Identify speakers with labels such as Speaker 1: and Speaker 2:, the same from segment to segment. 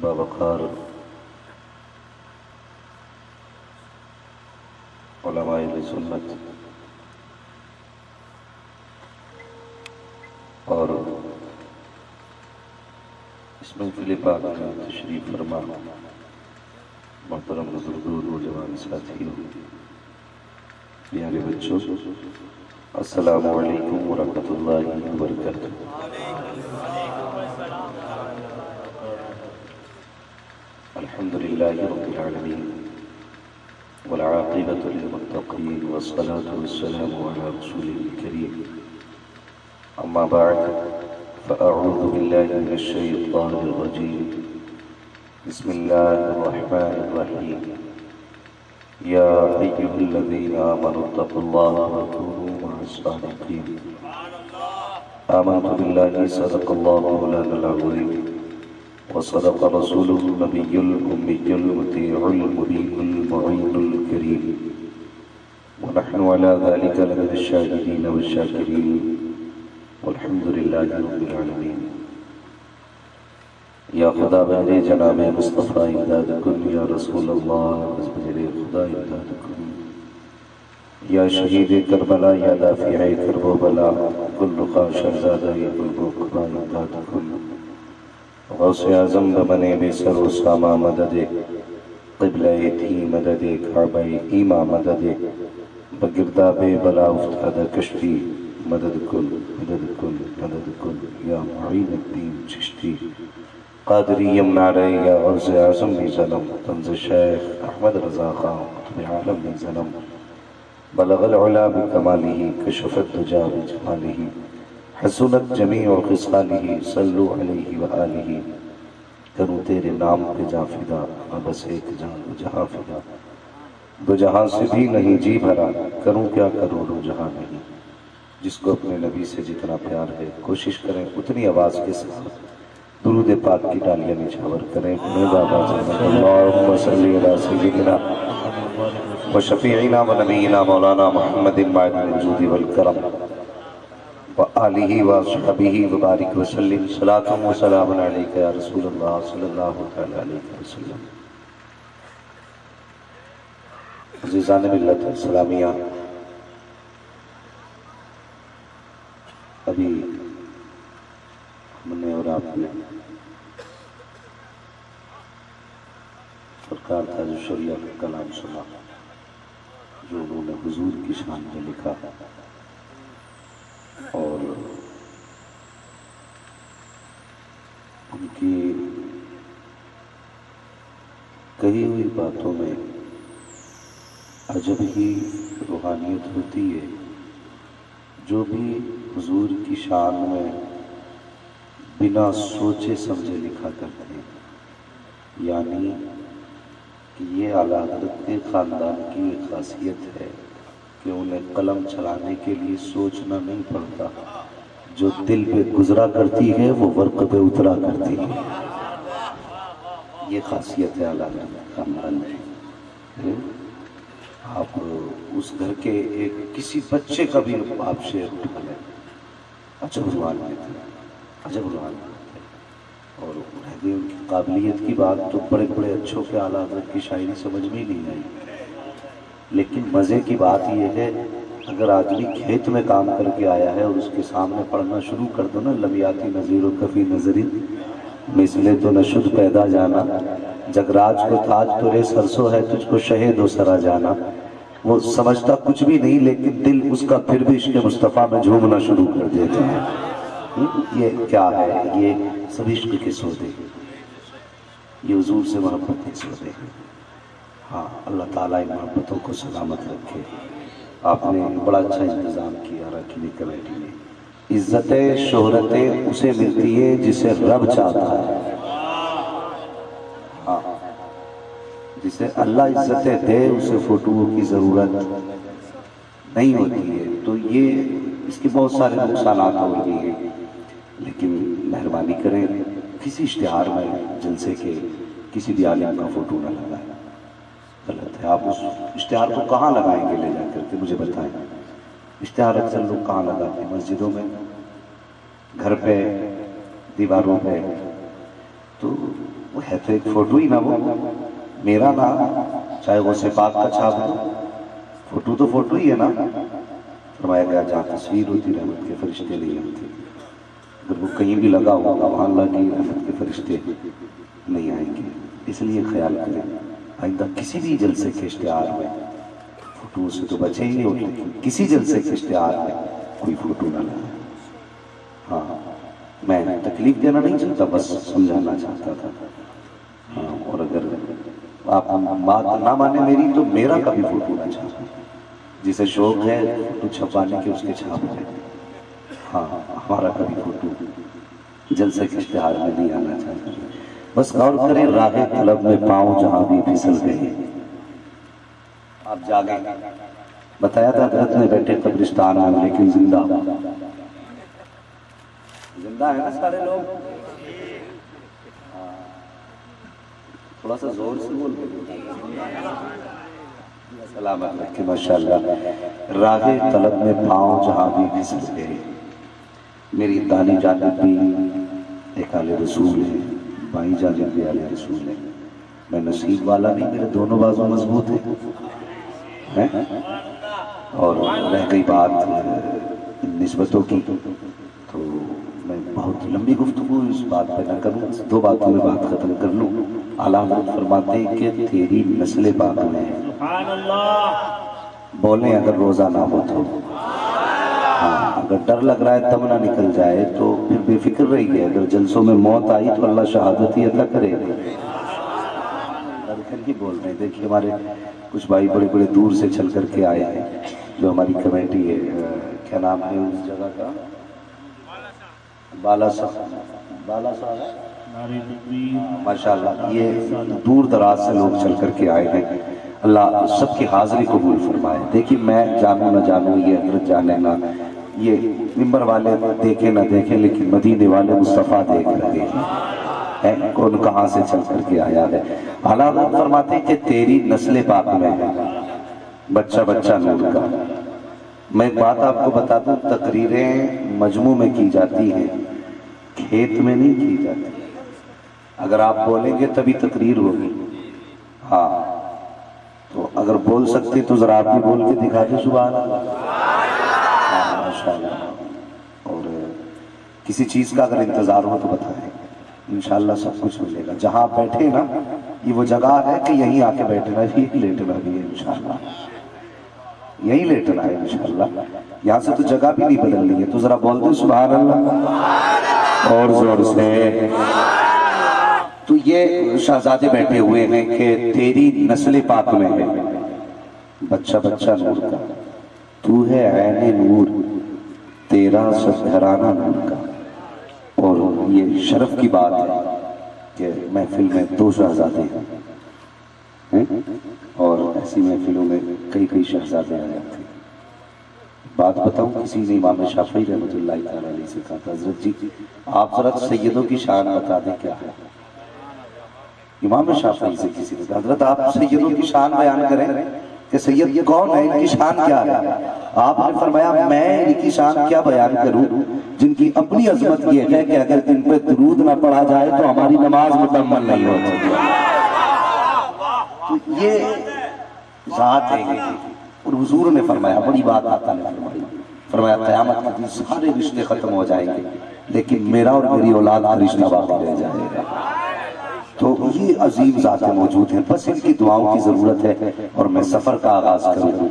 Speaker 1: باوقار علماء اہل سنت اور اس محفل پاک میں تشریف فرما محترم بزرگوں نوجوان ساتھیوں پیارے بچوں، السلام علیکم ورحمۃ اللہ وبرکاتہ۔ الحمد للہ رب العالمین والعاقبۃ للمتقین والصلاة والسلام علی رسول کریم، اما بعد فاعوذ باللہ من الشیطان الرجیم، بسم اللہ الرحمن الرحیم، یا ایھا الذین آمنوا اتقوا اللہ وکونوا مع الصادقین۔ آمنت باللہ صدق اللہ مولانا العظیم وصدق رسوله النبی الأمی المطیع المبین المعین الکریم، ونحن على ذلك لمن الشاهدین والشاکرین، والحمد للہ رب العالمین۔ یا خدا بہرے جناب مصطفیٰ امداد کن، یا رسول اللہ بہرے خدا امداد کن، یا شہید کربلا یا دافع کرب و بلا، کل خاش شہزادہ قلب و قبا امداد کن۔ غوث اعظم بمنے بے سر و ساما مدد، قبلہ تھی مدد، کعبہ ایما مدد، بگرداب بلا افتاد کشتی، مدد کن مدد کن مدد کن، یا معین الدین چشتی قادری یمنا رہے، یا غوث اعظم بھی ظلم، تنز شیخ احمد رضا خان قطب عالم بھی ظلم، بلغ العلا بکمالہ کشف الدجا بجمالہ، حسنت جمیع خصالہ، صلو علیہ وآلہ۔ کروں تیرے نام پہ جاں فدا، بس ایک جان دو جہاں فدا، دو جہاں سے بھی نہیں جی بھرا، کروں کیا کروڑوں جہاں نہیں۔ جس کو اپنے نبی سے جتنا پیار ہے کوشش کریں اتنی آواز کے ساتھ درود پاک کی ڈالیاں نچھاور کریں۔ اللہم صلی علی سیدنا و شفیعنا و نبینا مولانا محمد معدن الجود والکرم وآلہ وصحبہ وبارک وسلم، صلاۃ و سلام علیک یا رسول اللہ صلی اللہ علیہ وسلم۔ عزیزان ملت اسلامیہ، ابھی ہم نے اور آپ نے سرکار تاج الشریعہ کا کلام سنا، جو انہوں نے حضور کی شان میں لکھا، اور ان کی کہی ہوئی باتوں میں عجب ہی روحانیت ہوتی ہے۔ جو بھی حضور کی شان میں بنا سوچے سمجھے لکھا کرتے ہیں، یعنی کہ یہ اعلیٰ حضرت کے خاندان کی ایک خاصیت ہے کہ انہیں قلم چلانے کے لیے سوچنا نہیں پڑتا، جو دل پہ گزرا کرتی ہے وہ ورق پہ اترا کرتی ہے۔ یہ خاصیت ہے اعلیٰ حضرت کے خاندان میں۔ آپ اس گھر کے ایک کسی بچے کا بھی آپ سے اٹھا لیں، عجب روحانی تھے، عجب روحانی تھے۔ اور مہدی ان کی قابلیت کی بات تو بڑے بڑے اچھوں کے اعلیٰ حضرت کی شاعری سمجھ میں ہی نہیں آئی، لیکن مزے کی بات یہ ہے اگر آدمی کھیت میں کام کر کے آیا ہے اور اس کے سامنے پڑھنا شروع کر دو نا، لمیاتی نظیر و کفی نظری مثلے تو نشد پیدا جانا، جگراج کو تاج تو رے سرسو ہے، تجھ کو شہد و سرا جانا، وہ سمجھتا کچھ بھی نہیں لیکن دل اس کا پھر بھی عشق مصطفیٰ میں جھومنا شروع کر دیتا ہے۔ یہ کیا ہے؟ یہ سب عشق کے سودے، یہ حضور سے محبت کے سودے ہیں۔ ہاں، اللہ تعالیٰ ان محبتوں کو سلامت رکھے۔ آپ نے بڑا اچھا انتظام کیا رکھنے کمیٹی نے۔ عزت شہرت اسے ملتی ہے جسے رب چاہتا ہے، ہاں، جسے اللہ عزتیں دے اسے فوٹوؤں کی ضرورت نہیں ہوتی ہے۔ تو یہ اس کے بہت سارے نقصانات ہو رہی ہیں، لیکن مہربانی کریں کسی اشتہار میں جلسے کے کسی بھی عالم کا فوٹو نہ لگائیں، غلط ہے۔ آپ اس اشتہار کو کہاں لگائیں گے لے جا کر کے مجھے بتائیں۔ اشتہار اکثر لوگ کہاں لگاتے ہیں؟ مسجدوں میں، گھر پہ، دیواروں پہ۔ تو وہ ہے تو ایک فوٹو ہی نا، وہ میرا نام چاہے وہ سے پاک کا چھاپ دو، فوٹو تو فوٹو ہی ہے نا۔ فرمایا گیا جہاں تصویر ہوتی رحمت کے فرشتے نہیں آتے، اگر وہ کہیں بھی لگا ہوگا وہاں اللہ کی رحمت کے فرشتے نہیں آئیں گے۔ اس لیے خیال کریں آئندہ کسی بھی جلسے کے اشتہار میں، فوٹو سے تو بچے ہی ہوتے، کسی جلسے کے اشتہار میں کوئی فوٹو نہ لگائے۔ ہاں میں تکلیف دینا نہیں چاہتا، بس سمجھانا چاہتا تھا۔ ہاں اور اگر آپ بات نہ مانے میری تو میرا کبھی فوٹو نہ چھاپیں، جسے شوق ہے فوٹو چھپانے کے اس کے چھاپ ہے۔ ہاں ہمارا کبھی فوٹو جلسے کے اشتہار میں نہیں آنا چاہتا۔ بس غور کریں راہ طلب میں پاؤں جہاں بھی پھسل گئے۔ آپ جاگیں، بتایا تھا حضرت نے بیٹھے قبرستان میں لیکن زندہ زندہ ہے نا سارے لوگ۔ تھوڑا سا زور سے بول کے سلامت رکھے ماشاءاللہ۔ راہ طلب میں پاؤں جہاں بھی پھسل گئے، میری دانی جانب بھی ایک آل رسول ہے، بائیں جانب بھی آل رسول ہے۔ میں نصیب والا نہیں، میرے دونوں بازو مضبوط ہیں۔ اور رہ گئی بات نسبتوں کی تو میں بہت لمبی گفتگو اس بات پہ نہ کروں، دو باتوں میں بات ختم کر لوں۔ اعلیٰ حضرت فرماتے ہیں کہ تیری نسل پاک میں ہے، بولیں اگر روزہ نہ ہو تو، ہاں اگر ڈر لگ رہا ہے تب نہ نکل جائے تو پھر بے فکر رہی ہے، اگر جلسوں میں موت آئی تو اللہ شہادت ہی عطا کرے۔ ڈر کر ہی بول رہے ہیں۔ دیکھیے ہمارے کچھ بھائی بڑے بڑے دور سے چل کر کے آئے ہیں، جو ہماری کمیٹی ہے، کیا نام ہے اس جگہ کا؟ بالا صاحب ماشاءاللہ، یہ دور دراز سے لوگ چل کر کے آئے ہیں، اللہ سب کی حاضری قبول فرمائے۔ دیکھیں میں جانوں نہ جانوں، یہ حضرت جانے نہ، یہ ممبر والے دیکھیں نہ دیکھیں، لیکن مدینے والے مصطفیٰ دیکھ رہے ہیں کون کہاں سے چل کر کے آیا ہے۔ اعلیٰ حضرت فرماتے ہیں کہ تیری نسل پاک میں ہے، بچہ بچہ نور کا۔ میں ایک بات آپ کو بتا دوں، تقریریں مجموع میں کی جاتی ہیں، کھیت میں نہیں کی جاتی۔ اگر آپ بولیں گے تبھی تقریر ہوگی۔ ہاں تو اگر بول سکتے تو ذرا آپ بھی بول کے دکھا دیں سبحان اللہ۔ ماشاءاللہ۔ اور کسی چیز کا اگر انتظار ہو تو بتائیں، انشاءاللہ سب کچھ ملے گا۔ جہاں آپ بیٹھے نا یہ وہ جگہ ہے کہ یہیں آ کے بیٹھنا بھی لیٹنا بھی ہے انشاءاللہ، یہیں لیٹنا ہے انشاءاللہ۔ یہاں سے تو جگہ بھی نہیں بدلنی ہے، تو ذرا بول دیں سبحان اللہ اور زور سے۔ تو یہ شہزادے بیٹھے ہوئے ہیں کہ تیری نسل پاک میں ہے، بچہ بچہ نور کا، تو ہے عین نور، تیرا سب گھرانہ نور کا۔ اور یہ شرف کی بات ہے کہ محفل میں دو شہزادے ہیں، اور ایسی محفلوں میں کئی کئی شہزادے آ جاتے ہیں۔ بات بتاؤں، کسی نے امام شافعی رحمۃ اللہ تعالیٰ علیہ سے کہا تھا حضرت جی آپ ذرا سیدوں کی شان بتا دیں کیا ہے۔ امام شافعی سے کسی نے کہا حضرت آپ سیدوں کی شان بیان کریں کہ سید کون ہے، ان کی شان کیا ہے۔ آپ نے فرمایا میں ان کی شان کیا بیان کروں، جن کی اپنی عظمت یہ ہے کہ اگر ان پہ درود نہ پڑھا جائے تو ہماری نماز مکمل نہیں ہوتی۔ تو یہ ذات ہے، اور حضور نے فرمایا بڑی بات آقا نے فرمایا قیامت کے دن سارے رشتے ختم ہو جائیں گے لیکن میرا اور میری اولاد کا رشتہ باقی رہ جائے گا۔ تو یہ عظیم ذاتیں موجود ہیں، بس ان کی دعاؤں کی ضرورت ہے۔ اور میں سفر کا آغاز کروں،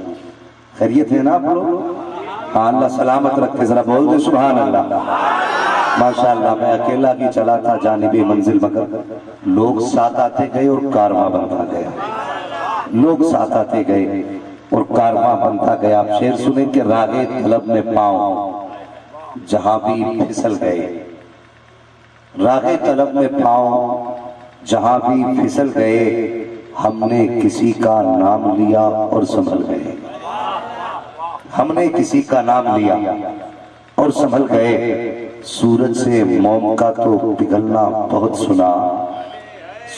Speaker 1: خیریت ہے نا آپ لوگ؟ ہاں اللہ سلامت رکھے، ذرا بول دیں سبحان اللہ۔ ماشاءاللہ میں اکیلا ہی چلا تھا جانب منزل، مگر لوگ ساتھ آتے گئے اور کارواں بنتا گیا، لوگ ساتھ آتے گئے اور کارواں بنتا گیا۔ آپ شعر سنیں کہ راہ طلب میں پاؤں جہاں بھی پھسل گئے، راہ طلب میں پاؤں جہاں بھی پھسل گئے، ہم نے کسی کا نام لیا اور سنبھل گئے، ہم نے کسی کا نام لیا اور سنبھل گئے۔ سورج سے موم کا تو پگھلنا بہت سنا،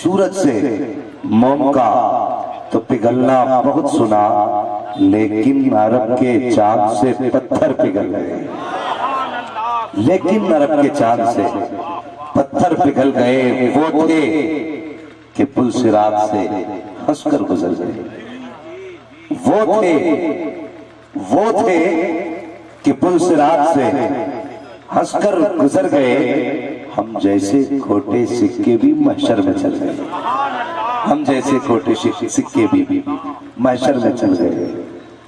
Speaker 1: سورج سے موم کا تو پگھلنا بہت سنا، لیکن عرب کے چاند سے پتھر پگھل گئے، لیکن عرب کے چاند سے پتھر پگھل گئے۔ وہ تھے کہ پل صراط سے ہنس کر گزر گئے. وہ تھے کہ پل صراط سے ہنس کر گزر گئے. ہم جیسے کھوٹے سکے بھی محشر میں چل گئے. ہم جیسے کھوٹے سکے بھی محشر میں چل گئے.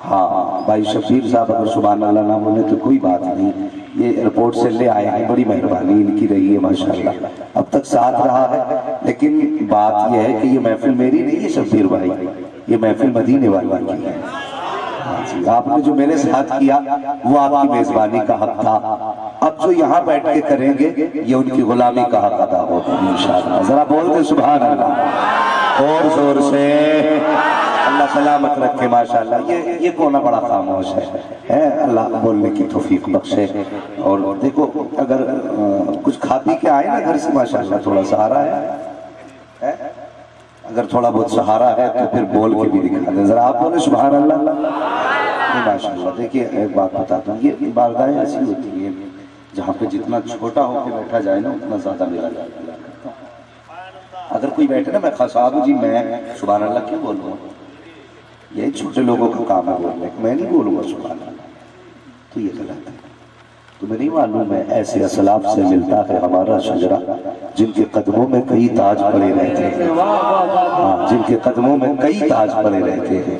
Speaker 1: ہاں بھائی شبیر صاحب اگر سبحان اللہ نہ بولے تو کوئی بات نہیں. یہ ایئرپورٹ سے لے آئے ہیں, بڑی مہربانی ان کی رہی ہے ماشاءاللہ. اب تک ساتھ رہا ہے, لیکن بات یہ ہے کہ یہ محفل میری نہیں ہے شبیر بھائی, یہ محفل مدینے والی کی ہے. آپ نے جو میرے ساتھ کیا وہ آپ کی میزبانی کا حق تھا. اب جو یہاں بیٹھ کے کریں گے یہ ان کی غلامی کا حق ادا ہوگا انشاءاللہ. ذرا بولتے سبحان اللہ اور زور سے. اللہ سلامت رکھے ماشاءاللہ. یہ کونا بڑا خاموش ہے, اللہ بولنے کی توفیق بخشے. اور دیکھو اگر کچھ کھا پی کے آئے نا گھر سے ماشاءاللہ, تھوڑا سہارا ہے, اگر تھوڑا بہت سہارا ہے تو پھر بول کے بھی دکھا دیں. ذرا آپ بولے سبحان اللہ. ماشاءاللہ. دیکھیے ایک بات بتاتا ہوں, یہ بارگاہیں ایسی ہوتی ہیں جہاں پہ جتنا چھوٹا ہو کے بیٹھا جائے نا اتنا زیادہ میرا جاتا ہے. اگر کوئی بیٹھے نا, میں خاصاب جی میں سبحان اللہ کیوں بولوں, یہ چھوٹے لوگوں کا کام ہے بولنے, میں نہیں بولوں گا سبحان اللہ, تو یہ غلط ہے. تمہیں نہیں معلوم ہے ایسے اسلاف سے ملتا ہے ہمارا شجرہ جن کے قدموں میں کئی تاج پڑے رہتے ہیں. جن کے قدموں میں کئی تاج پڑے رہتے ہیں.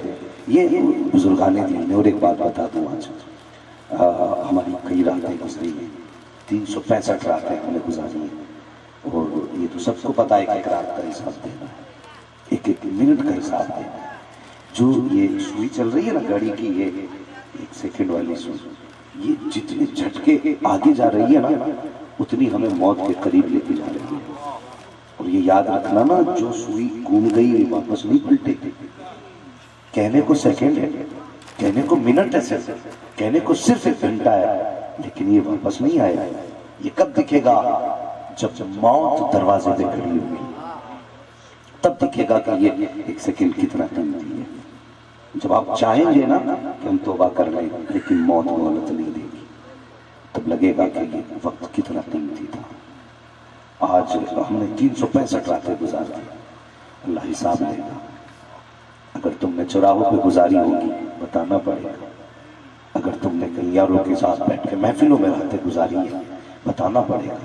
Speaker 1: یہ بزرگان دین. اور ایک بات بتا دوں, آج ہماری کئی راتیں گزری ہیں, 365 راتیں ہم نے گزاری ہیں. اور یہ تو سب کو پتا ہے کہ ایک رات کا حساب دینا ہے, ایک ایک منٹ کا حساب دینا ہے. جو یہ سوئی چل رہی ہے نا گھڑی کی, یہ 1 سیکنڈ والی سوئی, یہ جتنے جھٹکے آگے جا رہی ہے نا اتنی ہمیں موت کے قریب لے کے جا رہی ہے. اور یہ یاد رکھنا نا, جو سوئی گھوم گئی یہ واپس نہیں پلٹے. کہنے کو سیکنڈ ہے, کہنے کو منٹ ہے, کہنے کو صرف 1 گھنٹہ ہے, لیکن یہ واپس نہیں آئے. یہ کب دکھے گا؟ جب موت دروازے پہ کھڑی ہوگی, تب دکھے گا کہ یہ 1 سیکنڈ کتنا قیمتی ہے. جب آپ چاہیں گے نا کہ ہم توبہ کر لیں لیکن موت مہلت نہیں دے گی, تب لگے گا کہ یہ وقت کتنا قیمتی تھا. آج ہم نے 365 راتیں گزار دی, اللہ حساب لے گا. اگر تم نے چراہوں پہ گزاری ہوگی بتانا پڑے گا. اگر تم نے کہیں یاروں کے ساتھ بیٹھ کے محفلوں میں راتیں گزاری ہیں بتانا پڑے گا.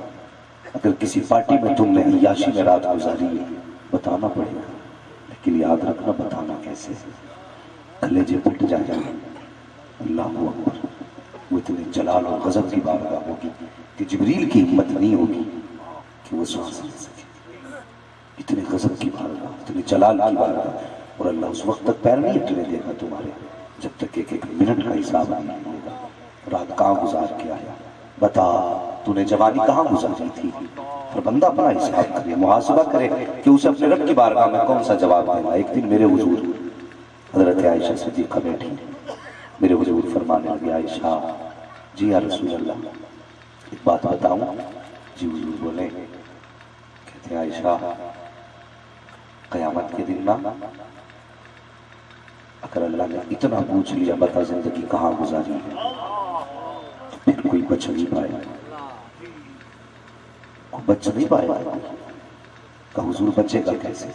Speaker 1: اگر کسی پارٹی میں تم نے عیاشی میں رات گزاری ہے بتانا پڑے گا. لیکن یاد رکھنا بتانا کیسے, کلیجے پھٹ جائیں گے. اللہ اکبر. وہ اتنے جلال و غضب کی بارگاہ ہوگی کہ جبریل کی ہمت نہیں ہوگی کہ وہ سانس لے سکے. اتنے غضب کی بارگاہ, اتنے جلال کی بارگاہ. اور اللہ اس وقت تک پیر نہیں ہٹنے دے گا تمہارے جب تک ایک ایک منٹ کا حساب نہیں لے گا. رات کہاں گزار کے آیا, بتا تو نے جوانی کہاں گزاری تھی. پھر بندہ اپنا حساب کرے, محاسبہ کرے کہ اسے اپنے رب کی بارگاہ میں کون سا جواب دے گا. ایک دن میرے حضور حضرت عائشہ صدیقہ بیٹھی, میرے حضور فرمانے لگے, عائشہ جی یا رسول اللہ ایک بات بتاؤں. جی حضور بولے. کہتے ہیں عائشہ قیامت کے دن نا اگر اللہ نے اتنا پوچھ لیا بتا زندگی کہاں گزاری ہے, تو پھر کوئی بچ نہیں پائے, کوئی بچ نہیں پائے. کہ حضور بچے گا کیسے؟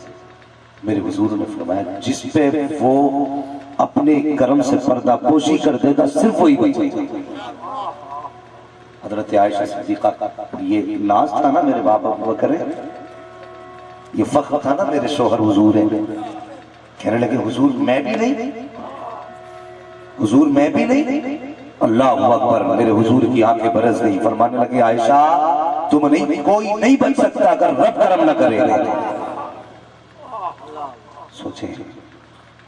Speaker 1: میرے حضور نے فرمایا جس پہ وہ اپنے کرم سے پردہ پوشی کر دے گا صرف وہی بچے گا. حضرت عائشہ صدیقہ یہ ناز تھا نا میرے باپ ابو بکر, یہ فخر تھا نا میرے شوہر حضور ہیں. کہنے لگے حضور میں بھی نہیں, حضور میں بھی نہیں. اللہ اکبر. میرے حضور کی آنکھیں برس گئی. فرمانے لگے عائشہ تم نہیں, کوئی نہیں بن سکتا اگر رب کرم نہ کرے گا. سوچیں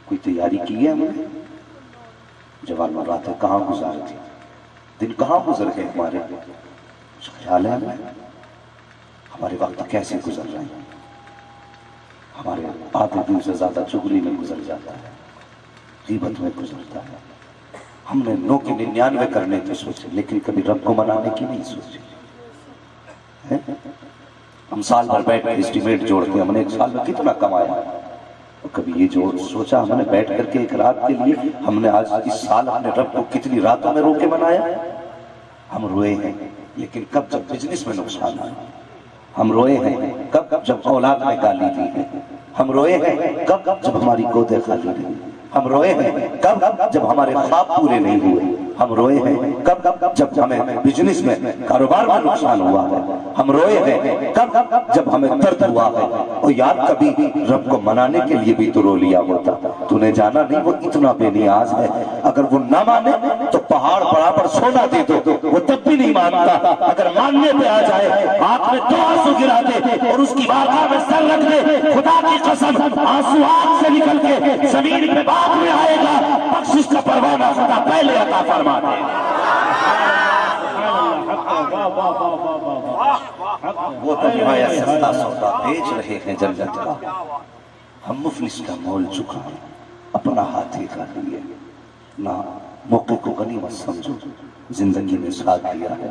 Speaker 1: کوئی تیاری کی ہے ہم نے؟ جوان راتیں کہاں گزار تھی, دن کہاں گزر گئے ہمارے. خیال ہے ہمیں ہمارے وقت کیسے گزر رہے ہیں. ہمارے آدھے دن سے زیادہ چغلی میں گزر جاتا ہے, غیبت میں گزرتا ہے. ہم نے 9 کے 99 کرنے کی سوچے لیکن کبھی رب کو منانے کی نہیں سوچی. ہم سال بھر بیٹھ کے اسٹیمیٹ جوڑتے, ہم نے ایک سال میں کتنا کمایا, اور کبھی یہ جو سوچا ہم نے بیٹھ کر کے ایک رات کے لیے ہم نے آج اس سال ہم نے رب کو کتنی راتوں میں رو کے منایا. ہم روئے ہیں لیکن کب جب بزنس میں نقصان آیا ہم روئے ہیں, کب جب اولاد نے گالی دی ہے، ہم روئے ہیں کب جب ہماری گودیں خالی رہی، ہم روئے ہیں کب جب ہمارے خواب پورے نہیں ہوئے، ہم روئے ہیں کب جب ہمیں بزنس میں کاروبار میں نقصان ہوا ہے، ہم روئے ہیں کب جب ہمیں درد ہوا ہے۔ اور یار کبھی رب کو منانے کے لیے بھی تو رو لیا ہوتا، تو نے جانا نہیں وہ اتنا بے نیاز ہے، اگر وہ نہ مانے تو پہاڑ برابر سونا دے دو وہ تب بھی نہیں مانتا، اگر ماننے پہ آ جائے آنکھ میں 2 آنسو گرا دے اور اس کی بارگاہ میں سر رکھ دے، خدا کی قسم آنسو آنکھ سے نکل کے زمین پہ بعد میں آئے گا، بخشش کا پروانہ خدا پہلے عطا فرما دے۔ وہ تو نہایت سستا سودا بیچ رہے ہیں جنت کا، ہم مفلس کا مول چکائیں اپنا ہاتھی کا لیے، نہ موقع کو غنیمت سمجھو، زندگی میں ساتھ دیا ہے،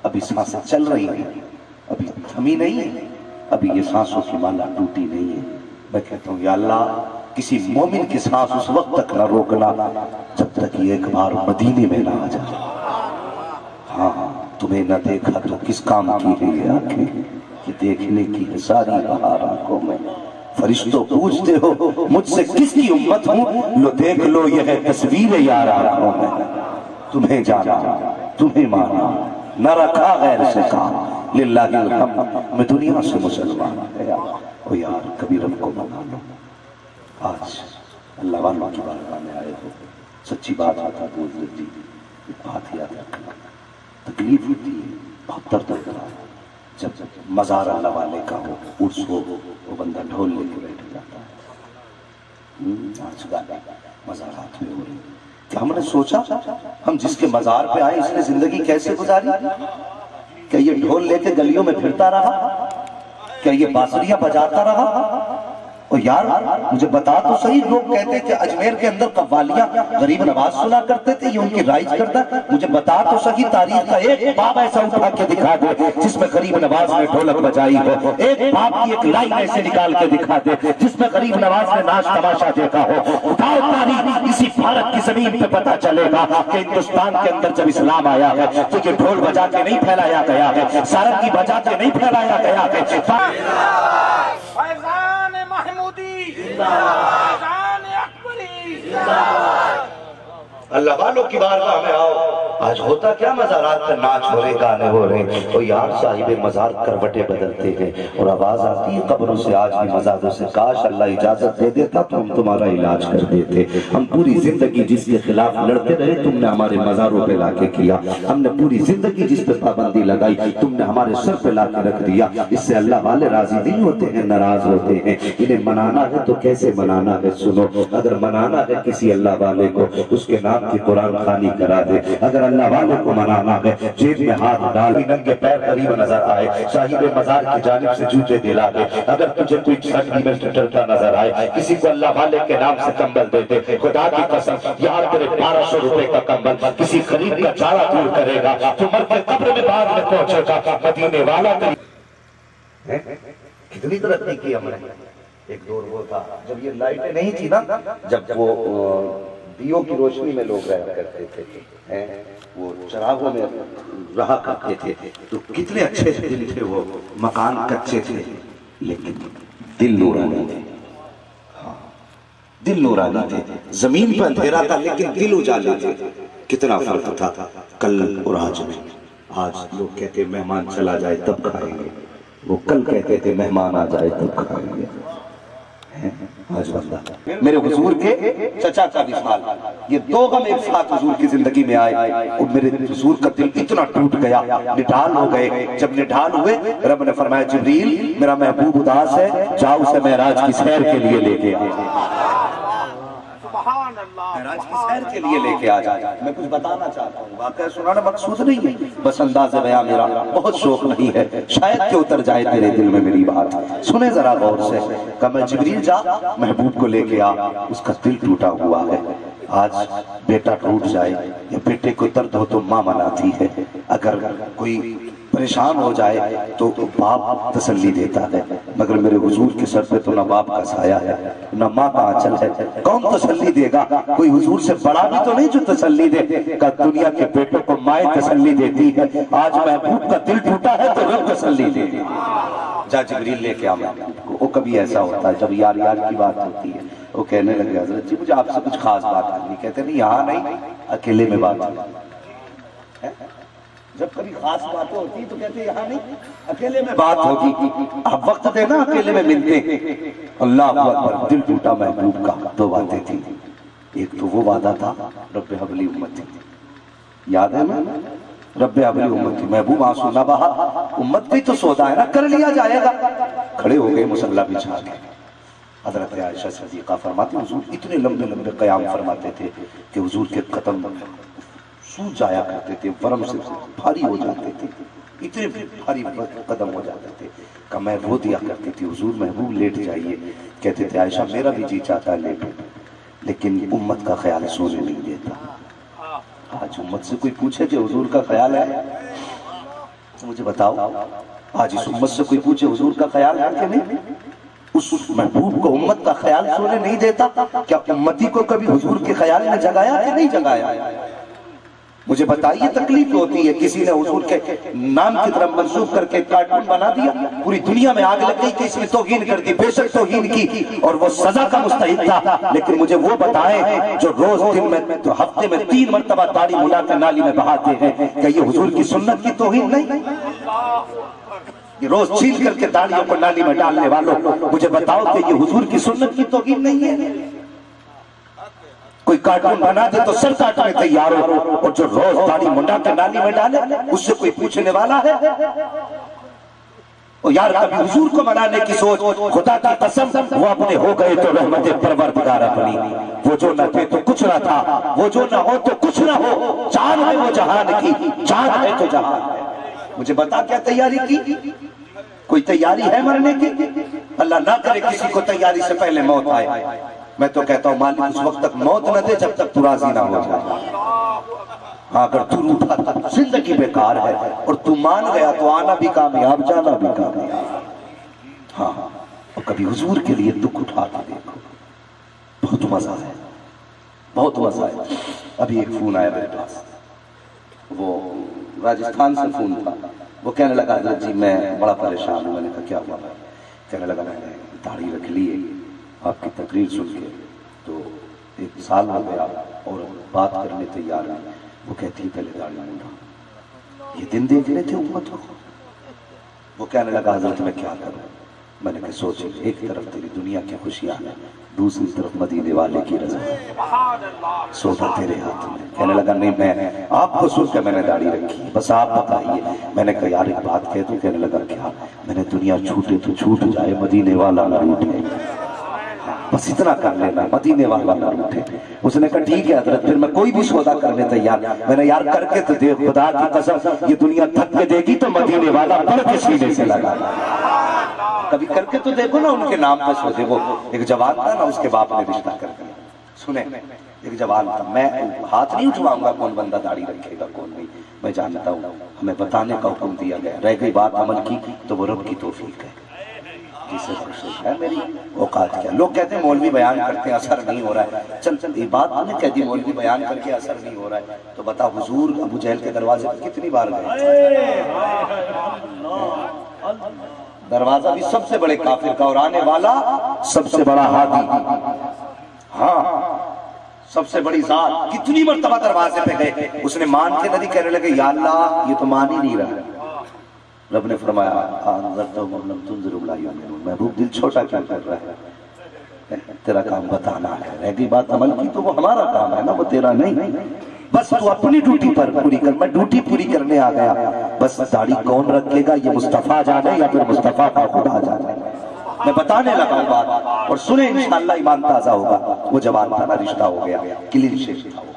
Speaker 1: ابھی سانسیں چل رہی ہیں، ابھی تھمی نہیں ہے، ابھی یہ سانسوں کی مالا ٹوٹی نہیں ہے۔ میں کہتا ہوں یا اللہ کسی مومن کی سانس اس وقت تک نہ روکنا جب تک یہ ایک بار مدینے میں نہ آ جائے۔ ہاں تمہیں نہ دیکھا تو کس کام کی ہے یہ آنکھیں کہ دیکھنے کی ہے ساری بہار آنکھوں میں۔ فرشتوں پوچھتے ہو مجھ سے کس کی امت ہوں، لو دیکھ لو یہ ہے تصویر یار آنکھوں میں۔ تمہیں جانا تمہیں مانا نہ رکھا غیر سے کام، للہ الحمد میں دنیا سے مسلمان گیا۔ او یار کبھی رب کو منا لو۔ آج اللہ والوں کی بارگاہ میں آئے ہو، سچی بات آتا بول دیتی، ایک بات یاد رکھنا، تکلیف ہوتی ہے، بہت درد ہوتا ہے جب مزار اللہ والے کا ہو، عرس ہو، وہ بندہ ڈھول لے کے بیٹھ جاتا ہے۔ آج گالی مزارات میں ہو رہی، کہ ہم نے سوچا ہم جس کے مزار پہ آئے اس نے زندگی کیسے گزاری؟ کیا یہ ڈھول لے کے گلیوں میں پھرتا رہا؟ کیا یہ بانسریاں بجاتا رہا؟ اور یار مجھے بتا تو صحیح، لوگ کہتے کہ اجمیر کے اندر قوالیاں غریب نواز سنا کرتے تھے، یہ ان کی رائج کرتا ہے، مجھے بتا تو صحیح تاریخ کا ایک باب ایسا اٹھا کے دکھا دے جس میں غریب نواز نے ڈھولک بجائی ہو، ایک باب کی ایک لائن ایسے نکال کے دکھا دے جس میں غریب نواز نے ناچ تماشا دیکھا ہو۔ اٹھاؤ تاریخ، اسی بھارت کی زمین پہ پتا چلے گا کہ ہندوستان کے اندر جب اسلام آیا ہے تو یہ ڈھول بجا کے نہیں پھیلایا گیا ہے، سارنگی بجا کے نہیں پھیلایا گیا ہے۔ اللہ والوں کی بارگاہ میں آؤ، آج ہوتا کیا مزارات پر ناچ ہو رہے، گانے ہو رہے، اور یار صاحب مزار کروٹیں بدلتے ہیں اور آواز آتی ہے قبروں سے آج بھی مزاروں سے، کاش اللہ اجازت دے دیتا تو ہم تمہارا علاج کر دیتے۔ ہم پوری زندگی جس کے خلاف لڑتے رہے تم نے ہمارے مزاروں پہ لا کے کیا، ہم نے پوری زندگی جس پہ پابندی لگائی تم نے ہمارے سر پہ لا کے رکھ دیا۔ اس سے اللہ والے راضی نہیں ہوتے ہیں، ناراض ہوتے ہیں۔ انہیں منانا ہے تو کیسے منانا ہے سنو، اگر منانا ہے کسی اللہ والے کو اس کے نام کی قرآن خوانی کرا دے، اگر اللہ والے کو منانا ہے جیب میں ہاتھ ڈال، ننگے پیر قریب نظر آئے، صاحب مزار کی جانب سے جوتے دلا دے، اگر تجھے کوئی سٹی میں ٹٹرتا نظر آئے، کسی کو اللہ والے کے نام سے کمبل دے دے، خدا کی قسم یہاں تیرے 1200 روپے کا کمبل کسی غریب کا چارہ دور کرے گا، تو مر کے قبر میں بعد میں پہنچے گا، مدینے والا کتنی ترقی کی ہم نے۔ ایک دور وہ تھا جب یہ لائٹیں نہیں تھی نا، جب وہ دیوں کی روشنی میں لوگ رہا کرتے تھے، وہ چراغوں میں رہا کرتے تھے، تو کتنے اچھے دن تھے، وہ مکان کچے تھے لیکن دل نورانی تھے، دل نورانی تھے، زمین پر اندھیرا تھا لیکن دل اجالے تھے۔ کتنا فرق تھا کل اور آج میں۔ آج لوگ کہتے مہمان چلا جائے تب کھائیں گے، وہ کل کہتے تھے مہمان آ جائے تب کھائیں گے۔ آج بندہ میرے حضور کے چچا کا وصال، یہ 2 غم ایک ساتھ حضور کی زندگی میں آئے اور میرے حضور کا دل اتنا ٹوٹ گیا، نڈھال ہو گئے۔ جب نڈھال ہوئے رب نے فرمایا جبریل میرا محبوب اداس ہے، جاؤ اسے معراج کی سیر کے لیے لے کے آ، معراج کی سیر کے لیے لے کے آ جائے۔ میں کچھ بتانا چاہتا ہوں، واقعہ سنانا مقصود نہیں ہے، بس انداز بیان میرا بہت شوق نہیں ہے، شاید کہ اتر جائے تیرے دل میں میری بات، سنیں ذرا غور سے۔ کہا میں جبریل جا محبوب کو لے کے آ، اس کا دل ٹوٹا ہوا ہے۔ آج بیٹا ٹوٹ جائے یا بیٹے کو درد ہو تو ماں مناتی ہے، اگر کوئی پریشان ہو جائے تو باپ تسلی دیتا ہے، مگر میرے حضور کے سر پہ تو نہ باپ کا سایہ ہے نہ ماں کا آنچل ہے، کون تسلی دے گا؟ کوئی حضور سے بڑا بھی تو نہیں جو تسلی دے۔ کہ دنیا کے بیٹوں کو مائیں تسلی دیتی ہے، آج محبوب کا دل ٹوٹا ہے تو رب تسلی دے۔ جا جبریل لے کے آ وہ کبھی ایسا ہوتا ہے جب یار یار کی بات ہوتی ہے وہ کہنے لگے حضرت جی مجھے آپ سے کچھ خاص بات کرنی. کہتے نہیں یہاں نہیں اکیلے میں بات ہے. جب کبھی خاص باتیں ہوتی ہیں تو کہتے ہیں یہاں نہیں اکیلے میں بات ہوگی. آپ وقت دینا اکیلے میں ملتے. اللہ اکبر. دل ٹوٹا محبوب کا. دو باتیں تھیں. ایک تو وہ وعدہ تھا رب حب لی امتی. یاد ہے نا رب حب لی امتی. محبوب آنسو نہ بہا. امت بھی تو سودا ہے نا کر لیا جائے گا. کھڑے ہو گئے مصلی بچھا کے. حضرت عائشہ صدیقہ فرماتی حضور اتنے لمبے لمبے قیام فرماتے تھے کہ حضور کے قدم سوج جایا کرتے تھے. ورم سے بھاری ہو جاتے تھے. اتنے بھاری قدم ہو جاتے تھے کہ میں رو دیا کرتی تھی حضور محبوب لیٹ جائیے. کہتے تھے عائشہ میرا بھی جی چاہتا ہے لیٹ لیکن امت کا خیال سونے نہیں دیتا. آج امت سے کوئی پوچھے کہ حضور کا خیال ہے مجھے بتاؤ. آج اس امت سے کوئی پوچھے حضور کا خیال ہے کہ نہیں. اس محبوب کو امت کا خیال سونے نہیں دیتا. کیا امتی کو کبھی حضور کے خیال میں جگایا کہ نہیں جگایا. مجھے بتائیے تکلیف ہوتی ہے کسی نے حضور کے نام کی طرف منسوخ کر کے کارٹون بنا دیا. پوری دنیا میں آگ لگ گئی کہ اس نے توہین کر دی. بے شک توہین کی اور وہ سزا کا مستحق تھا. لیکن مجھے وہ بتائیں جو روز دن میں ہفتے میں 3 مرتبہ داڑھی ملا کے نالی میں بہاتے ہیں کہ یہ حضور کی سنت کی توہین نہیں. یہ روز چھیل کر کے داڑھیوں کو نالی میں ڈالنے والوں مجھے بتاؤ کہ یہ حضور کی سنت کی توہین نہیں ہے. کوئی کارٹون بنا دے تو سر کاٹنے تیار ہو اور جو روز داڑھی منڈا کے نالی میں ڈالے اس سے کوئی پوچھنے والا ہے. اور یار کبھی حضور کو منانے کی سوچ. خدا کی قسم وہ اپنے ہو گئے تو رحمت پروردگار اپنی. وہ جو نہ تھے تو کچھ نہ تھا. وہ جو نہ ہو تو کچھ نہ ہو. چاند ہے وہ جہان کی. چاند ہے تو جہان ہے. مجھے بتا کیا تیاری کی. کوئی تیاری ہے مرنے کی. اللہ نہ کرے کسی کو تیاری سے پہلے موت آئے. میں تو کہتا ہوں مالک اس وقت تک موت نہ دے جب تک تو راضی نہ ہو جائے. ہاں اگر تو روٹا تو زندگی بیکار ہے اور تو مان گیا تو آنا بھی کامیاب جانا بھی کامیاب. ہاں اور کبھی حضور کے لیے دکھ اٹھا کے دیکھو. بہت مزہ ہے بہت مزہ ہے. ابھی ایک فون آیا میرے پاس. وہ راجستھان سے فون تھا. وہ کہنے لگا حضرت جی میں بڑا پریشان ہوں. میں نے کہا کیا ہوا. کہنے لگا میں نے داڑھی رکھ لی ہے آپ کی تقریر سن کے تو 1 سال ہو گیا اور بات کرنے تیار ہے. وہ کہتی ہے پہلے داڑھی منڈا. یہ دن دیکھ رہے تھے امت کو. وہ کہنے لگا حضرت میں کیا کروں. میں نے کہا سوچ ایک طرف تیری دنیا کی خوشیاں ہیں دوسری طرف مدینے والے کی رضا. سودا تیرے ہاتھ میں. کہنے لگا نہیں میں آپ کو سن کے میں نے داڑھی رکھی بس آپ بتائیے. میں نے کہا یار ایک بات کہہ دوں. کہنے لگا کیا. میں نے دنیا چھوٹے تو چھوٹ جائے مدینے والا نہ روٹے. بس اتنا کر لینا مدینے والا نہ روٹے. اس نے کہا ٹھیک ہے حضرت پھر میں کوئی بھی سودا کرنے تیار. میں نے یار کر کے تو دیکھ خدا کی قسم یہ دنیا تھک کے دے گی تو مدینے والا بڑھ کے سینے سے لگا. کبھی کر کے تو دیکھو نا ان کے نام پہ سوچے. وہ ایک جوان تھا نا اس کے باپ نے رشتہ کر دیا. سنیں ایک جوان تھا. میں ہاتھ نہیں اٹھواؤں گا کون بندہ داڑھی رکھے گا کون نہیں. میں جانتا ہوں ہمیں بتانے کا حکم دیا گیا. رہ گئی بات عمل کی تو وہ رب کی توفیق ہے. جسے خوشی ہے میری اوقات کیا. لوگ کہتے ہیں مولوی بیان کرتے ہیں اثر نہیں ہو رہا ہے. چل یہ بات نے کہہ دی مولوی بیان کر کے اثر نہیں ہو رہا ہے تو بتا حضور ابو جہل کے دروازے پر کتنی بار گئے. دروازہ بھی سب سے بڑے کافر کا اور آنے والا سب سے بڑا ہادی. ہاں سب سے بڑی ذات. کتنی مرتبہ دروازے پہ گئے. اس نے مان کے ندی کہنے لگے یا اللہ یہ تو مان ہی نہیں رہا. رب نے فرمایا محبوب دل چھوٹا کیوں کر رہا ہے. تیرا کام بتانا ہے. رہ گئی بات عمل کی تو وہ ہمارا کام ہے نا وہ تیرا نہیں. بس تو اپنی ڈیوٹی پر پوری کر. میں ڈیوٹی پوری کرنے آ گیا. بس داڑھی کون رکھے گا یہ مصطفیٰ جانے یا پھر مصطفیٰ کا خدا جانے. میں بتانے لگا ہوں بات اور سنیں انشاءاللہ ایمان تازہ ہوگا. وہ جوان تھا نا رشتہ ہو گیا. کلین شیف تھا وہ.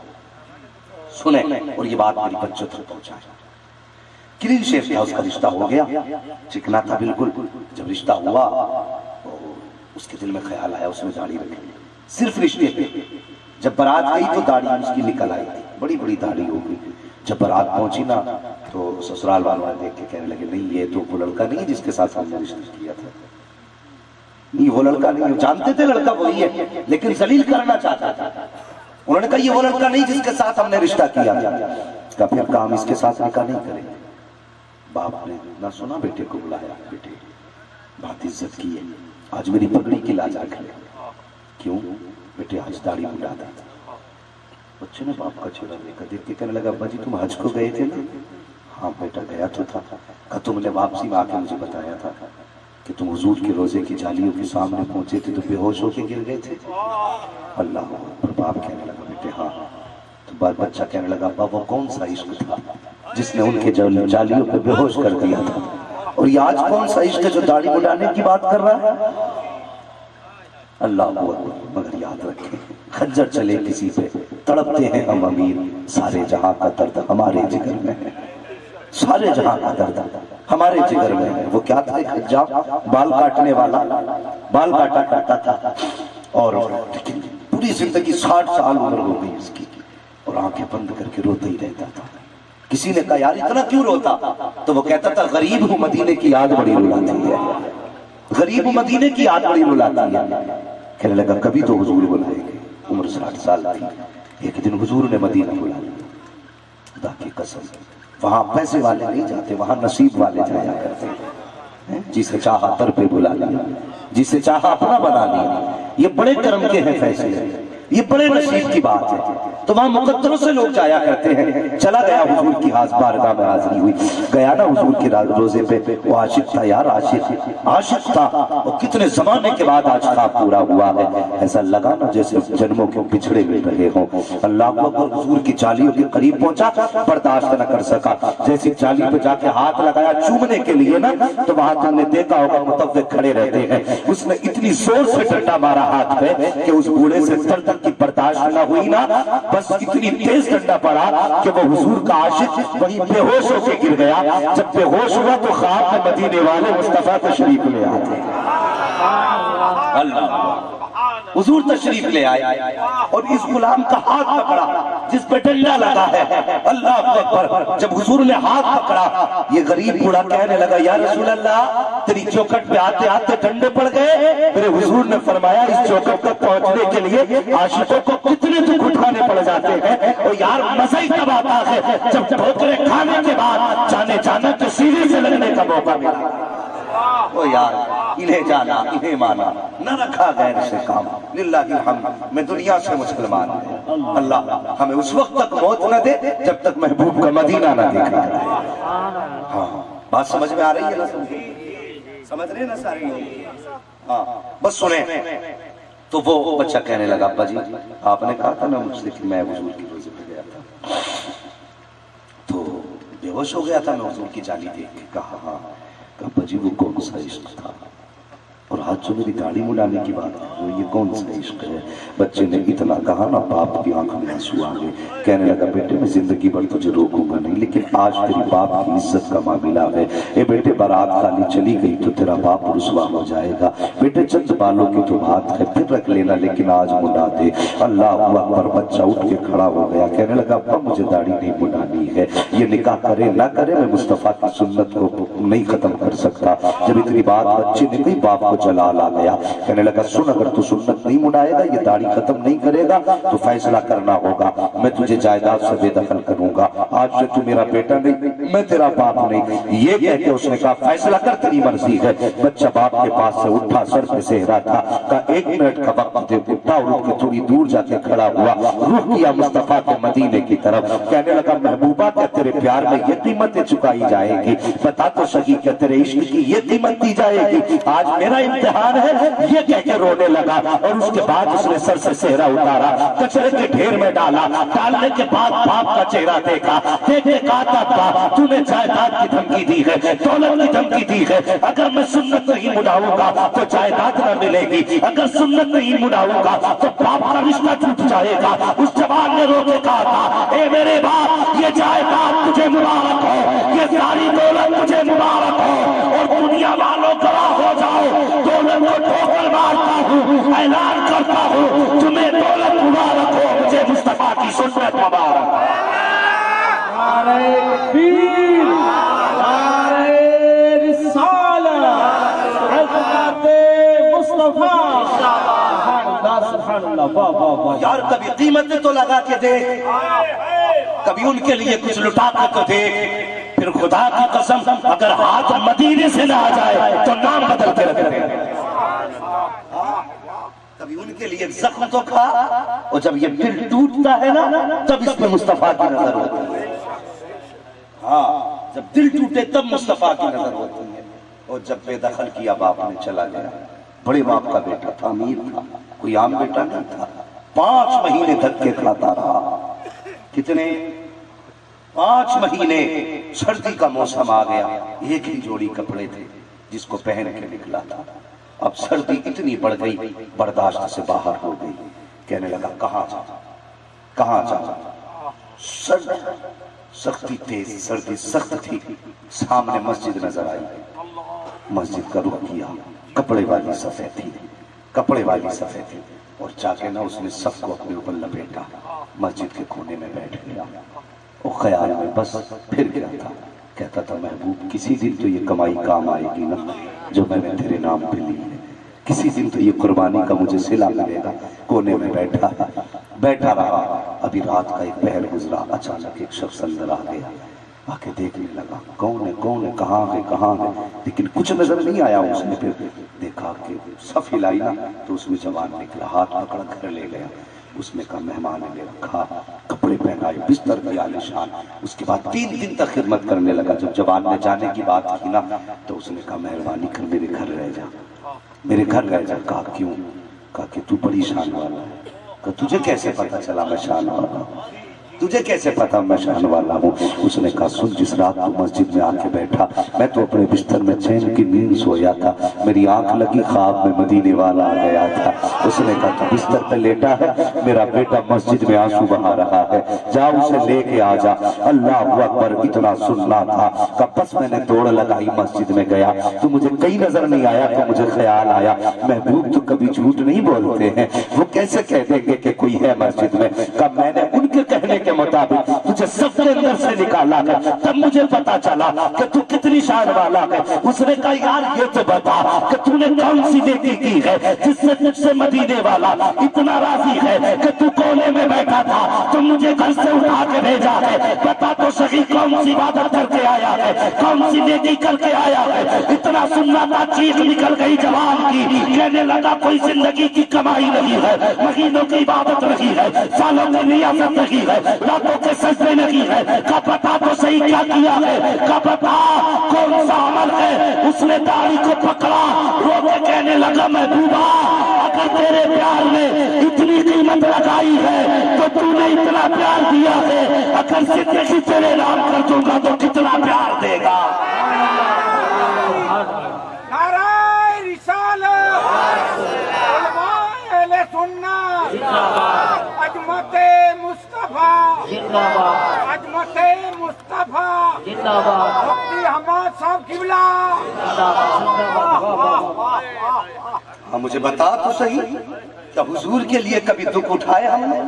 Speaker 1: سنیں اور یہ بات میری بچوں تک پہنچائے. کلین شیف تھا اس کا رشتہ ہو گیا. چکنا تھا بالکل. جب رشتہ ہوا اس کے دل میں خیال آیا اس نے داڑھی رکھی صرف رشتے پہ. جب برات گئی تو داڑھی اس کی نکل آئی تھی. بڑی بڑی داڑھی ہو گئی. جب برات پہنچی نا تو سسرال والوں نے دیکھ کے کہنے لگے نہیں یہ تو وہ لڑکا نہیں جس کے ساتھ ہم نے رشتہ کیا تھا. نہیں وہ لڑکا نہیں. جانتے تھے لڑکا وہی ہے لیکن ذلیل کرنا چاہتا تھا. انہوں نے کہا یہ وہ لڑکا نہیں جس کے ساتھ ہم نے رشتہ کیا تھا. پھر کام اس کے ساتھ نکاح نہیں کریں. باپ نے نہ سنا بیٹے کو بلایا. بیٹے بہت عزت کی ہے، آج میری پگڑی کی لاج رکھ لے. کیوں بیٹے آج داڑھی مڈا دا. بچے نے باپ کا چہرہ دیکھا، دیکھ کے کہنے لگا ابا جی تم حج کو گئے تھے نا؟ ہاں بیٹا گیا تو تھا. کہا تم نے واپسی میں آ کے مجھے بتایا تھا کہ تم حضور کے روزے کی جالیوں کے سامنے پہنچے تھے تو بے ہوش ہو کے گر گئے تھے. اللہ اکبر. باپ کہنے لگا بیٹے ہاں. تو بچہ کہنے لگا ابا وہ کون سا عشق تھا جس نے ان کے جالیوں پہ بے ہوش کر دیا تھا، اور یہ آج کون سا عشق ہے جو داڑھی مڈانے کی بات کر رہا ہے؟ اللہ اکبر. مگر یاد رکھیں خنجر چلے کسی پہ تڑپتے ہیں ہم امیر، سارے جہاں کا درد ہمارے جگر میں ہے. سارے جہاں کا درد ہمارے جگر میں ہے. وہ کیا تھا؟ حجاب بال کاٹنے والا، بال کاٹا کرتا تھا اور پوری زندگی 60 سال عمر ہو گئی اس کی، اور آنکھیں بند کر کے روتا ہی رہتا تھا. کسی نے کہا یار اتنا کیوں روتا؟ تو وہ کہتا تھا غریب ہوں مدینے کی یاد بڑی رلاتی ہے، غریب ہوں مدینے کی یاد بڑی رلاتی ہے. کہنے لگا کبھی تو حضور بلائے گے. عمر 60 سال تھی. ایک دن حضور نے مدینہ بلا لیا. خدا کی قسم وہاں پیسے والے نہیں جاتے، وہاں نصیب والے جایا کرتے ہیں. جسے چاہا در پہ بلا لیا، جسے چاہا اپنا بنا لیا. یہ بڑے کرم کے ہیں فیصلے، یہ بڑے نصیب کی بات ہے. تو وہاں مقدروں سے لوگ جایا کرتے ہیں. چلا گیا حضور کی بارگاہ میں حاضری ہوئی. گیا نا حضور کے روزے پہ. وہ عاشق تھا یار، عاشق تھا. اور کتنے زمانے کے بعد آج خواب پورا ہوا ہے. ایسا لگا نا جیسے جنموں کے بچھڑے مل رہے ہوں. اللہ اکبر. حضور کی جالیوں کے قریب پہنچا، برداشت نہ کر سکا. جیسی جالی پہ جا کے ہاتھ لگایا چومنے کے لیے نا، تو وہاں تم نے دیکھا ہوگا متوق کھڑے رہتے ہیں. اس نے اتنی زور سے ڈنڈا مارا ہاتھ پہ کہ اس بوڑھے سے درد کی برداشت نہ ہوئی نا، بس اتنی تیز ڈنڈا پڑا کہ وہ حضور کا عاشق وہیں بے ہوش ہو کے گر گیا. جب بے ہوش ہوا تو خواب میں مدینے والے مصطفیٰ تشریف لے آتے. اللہ حضور تشریف لے آئے اور اس غلام کا ہاتھ پکڑا جس پہ ڈنڈا لگا ہے. اللہ اکبر. جب حضور نے ہاتھ پکڑا یہ غریب بوڑھا کہنے لگا یا رسول اللہ تیری چوکٹ پہ آتے آتے ڈنڈے پڑ گئے. میرے حضور نے فرمایا اس چوکٹ تک پہنچنے کے لیے عاشقوں کو کتنے دکھ اٹھانے پڑ جاتے ہیں. اور یار مزہ ہی تب آتا ہے جب ٹھوکریں کھانے کے بعد جانے جانا تو سیدھے سے لگنے کا موقع ملا. او یار انہیں جانا انہیں مانا نہ رکھا غیر سے کام. للہ الحمد میں دنیا سے مسلمان ہوں. اللہ ہمیں اس وقت تک موت نہ دے جب تک محبوب کا مدینہ نہ دیکھا. ہاں بات سمجھ میں آ رہی ہے نا؟ سمجھ رہے ہیں نا سارے؟ ہاں بس سنیں. تو وہ بچہ کہنے لگا ابا جی آپ نے کہا تھا نا مجھ سے کہ میں حضور کی روزے پہ گیا تھا تو بے ہوش ہو گیا تھا میں حضور کی جالی دیکھ کے. کہا ہاں. کہا ابا جی وہ کون سا عشق تھا؟ اور آج جو میری داڑھی مڈانے کی بات ہے وہ یہ کون سا عشق ہے؟ بچے نے اتنا کہا نا باپ کی آنکھ میں آنسو آ گئے. کہنے لگا بیٹے میں زندگی بھر تجھے روکوں گا نہیں، لیکن آج تیری باپ کی عزت کا معاملہ ہے. اے بیٹے بارات خالی چلی گئی تو تیرا باپ رسوا ہو جائے گا. بیٹے چند بالوں کی تو بات ہے پھر رکھ لینا، لیکن آج مڈا دے. اللہ اکبر. بچہ اٹھ کے کھڑا ہو گیا. کہنے لگا ابا مجھے داڑھی نہیں مڈانی ہے. یہ نکاح کرے نہ کرے میں مصطفیٰ کی سنت کو نہیں ختم کر سکتا. جب اتنی بات بچے نے کہی باپ کو جلال آ گیا. کہنے لگا سن اگر تو سنت نہیں مڈائے گا یہ داڑھی ختم نہیں کرے گا تو فیصلہ کرنا ہوگا. میں تجھے جائیداد سے بے دخل کروں گا. آج سے تو میرا بیٹا نہیں میں تیرا باپ نہیں. یہ کہہ کے اس نے کہا فیصلہ کر تیری مرضی ہے. بچہ باپ کے پاس سے اٹھا، سر پہ صحرا تھا. کہا 1 منٹ کا وقت دے. اٹھا اور اٹھ کے تھوڑی دور جا کے کھڑا ہوا، رخ کیا مصطفیٰ کے مدینے کی طرف. کہنے لگا محبوبہ کیا تیرے پیار میں یہ قیمتیں چکائی جائے گی؟ بتا تو سکی کیا تیرے عشق کی یہ قیمت دی جائے گی؟ آج میرا امتحان ہے. یہ کہہ کے رونے لگا اور اس کے بعد اس نے سر سے صحرا اتارا، کچرے کے ڈھیر میں ڈالا. ڈالنے کے بعد باپ کا چہرہ دیکھا. دیکھ کے کہا تھا تو نے جائیداد کی دھمکی دی ہے، دولت کی دھمکی دی ہے. اگر میں سنت نہیں مڈاؤں گا تو جائیداد نہ ملے گی. اگر سنت نہیں مڈاؤں گا تو باپ کا رشتہ ٹوٹ جائے گا. اس جوان نے رو کے کہا تھا اے میرے باپ یہ جائیداد تجھے مبارک ہو، یہ ساری دولت تجھے مبارک ہو، اور دنیا والوں گواہ ہو جاؤ دولت کو ٹھوکر مارتا ہوں، اعلان کرتا ہوں تمہیں دولت مبارک ہو، مجھے مصطفیٰ کی سنت مبارک ہو.
Speaker 2: نعرہ تکبیر، نعرہ رسالت، حضرت مصطفیٰ. سبحان اللہ. واہ واہ واہ.
Speaker 1: یار کبھی قیمتیں تو لگا کے دیکھ، کبھی ان کے لیے کچھ لٹا کے تو دیکھ. پھر خدا کی قسم اگر ہاتھ مدینے سے نہ آ جائے تو نام بدل کے رکھ دے. کے لیے ایک زخم تو کھا، اور جب یہ دل ٹوٹتا ہے نا تب اس پہ مصطفیٰ کی نظر ہوتی ہے۔ ہاں جب دل ٹوٹے تب مصطفیٰ کی نظر ہوتی ہے۔ اور جب بے دخل کیا باپ نے چلا گیا، بڑے باپ کا بیٹا تھا، امیر تھا، کوئی عام بیٹا نہیں تھا، 5 مہینے دھکے کھاتا رہا۔ کتنے؟ 5 مہینے۔ سردی کا موسم آ گیا، ایک ہی جوڑی کپڑے تھے جس کو پہن کے نکلا تھا۔ اب سردی اتنی بڑھ گئی، برداشت سے باہر ہو گئی، کہنے لگا کہاں جاؤں کہاں جاؤں۔ سختی تیز، سردی سخت تھی۔ سامنے مسجد نظر آئی، مسجد کا رخ کیا، کپڑے والی صفیں تھی، کپڑے والی صفیں تھی، اور جا کے نہ اس نے سب کو اپنے اوپر لپیٹا، مسجد کے کونے میں بیٹھ گیا۔ وہ خیال میں بس پھر گیا تھا، کہتا تھا محبوب کسی دن تو یہ کمائی کام آئے گی نا جو میں نے تیرے نام پہ لی ہے، کسی دن تو یہ قربانی کا مجھے صلہ ملے گا۔ کونے میں بیٹھا رہا۔ ابھی رات کا ایک پہر گزرا، اچانک ایک شخص اندر آ گیا، آ کے دیکھنے لگا کون ہے کہاں ہے، لیکن کچھ نظر نہیں آیا۔ اس نے پھر دیکھا کہ صف ہلائی نا تو اس میں جوان نکلا، ہاتھ پکڑا گھر لے گیا۔ اس میں کہا مہمان نے رکھا، کپڑے پہنائے، بستر کی عالیشان۔ اس کے بعد 3 دن تک خدمت کرنے لگا۔ جب جوان نے جانے کی بات کی نا تو اس نے کہا مہربانی کر میرے گھر رہ جا، میرے گھر رہ جا۔ کہا کیوں؟ کہا کہ تو بڑی شان والا ہے۔ کہا تجھے کیسے پتا چلا میں شان والا ہوں؟ تجھے کیسے پتا میں شان والا ہوں؟ اس نے کہا سن، جس رات تو مسجد میں آ کے بیٹھا میں تو اپنے بستر میں چین کی نیند سویا تھا، میری آنکھ لگی خواب میں مدینے والا آ گیا تھا۔ اس نے کہا تو بستر پہ لیٹا ہے، میرا بیٹا مسجد میں آنسو بہا رہا ہے، جا اسے لے کے آ جا۔ اللہ اکبر، اتنا سننا تھا۔ کہا بس میں نے دوڑ لگائی، مسجد میں گیا تو مجھے کہیں نظر نہیں آیا تو مجھے خیال آیا محبوب تو کبھی جھوٹ نہیں بولتے ہیں، وہ کیسے کہہ دیں گے کہ کوئی ہے مسجد میں؟ کہا میں نے ان کے کہنے کے مطابق تجھے سب کے اندر سے نکالا ہے، تب مجھے پتا چلا کہ تو کتنی شان والا ہے۔ اس نے کہا یار یہ تو بتا کہ تو نے کون سی نیکی کی ہے جس سے تجھ سے مدینے والا اتنا راضی ہے کہ تو کونے میں بیٹھا تھا تو مجھے گھر سے اٹھا کے بھیجا ہے؟ بتا تو صحیح کون سی عبادت کر کے آیا ہے، کون سی نیکی کر کے آیا ہے؟ اتنا سننا تھا، چیخ نکل گئی جوان کی، کہنے لگا کوئی زندگی کی کمائی نہیں ہے، مہینوں کی عبادت نہیں ہے، سالوں کی نیازت نہیں ہے، راتوں کے سجدے نہیں ہے۔ کا پتا تو صحیح کیا کیا ہے، کا پتا کون سا عمل ہے؟ اس نے داڑھی کو پکڑا، رو کے کہنے لگا محبوبہ اگر تیرے پیار نے اتنی قیمت لگائی ہے تو تو نے اتنا پیار دیا ہے، اگر زندگی تیرے نام کر دوں گا تو کتنا پیار دے گا۔
Speaker 3: نعرہ رسالت، علماء اہل سنت، عظمت مصطفیٰ، عظمت مصطفیٰ، مفتی حماد صاحب قبلہ۔
Speaker 1: ہاں مجھے بتا تو صحیح، کیا حضور کے لیے کبھی دکھ اٹھائے ہم نے؟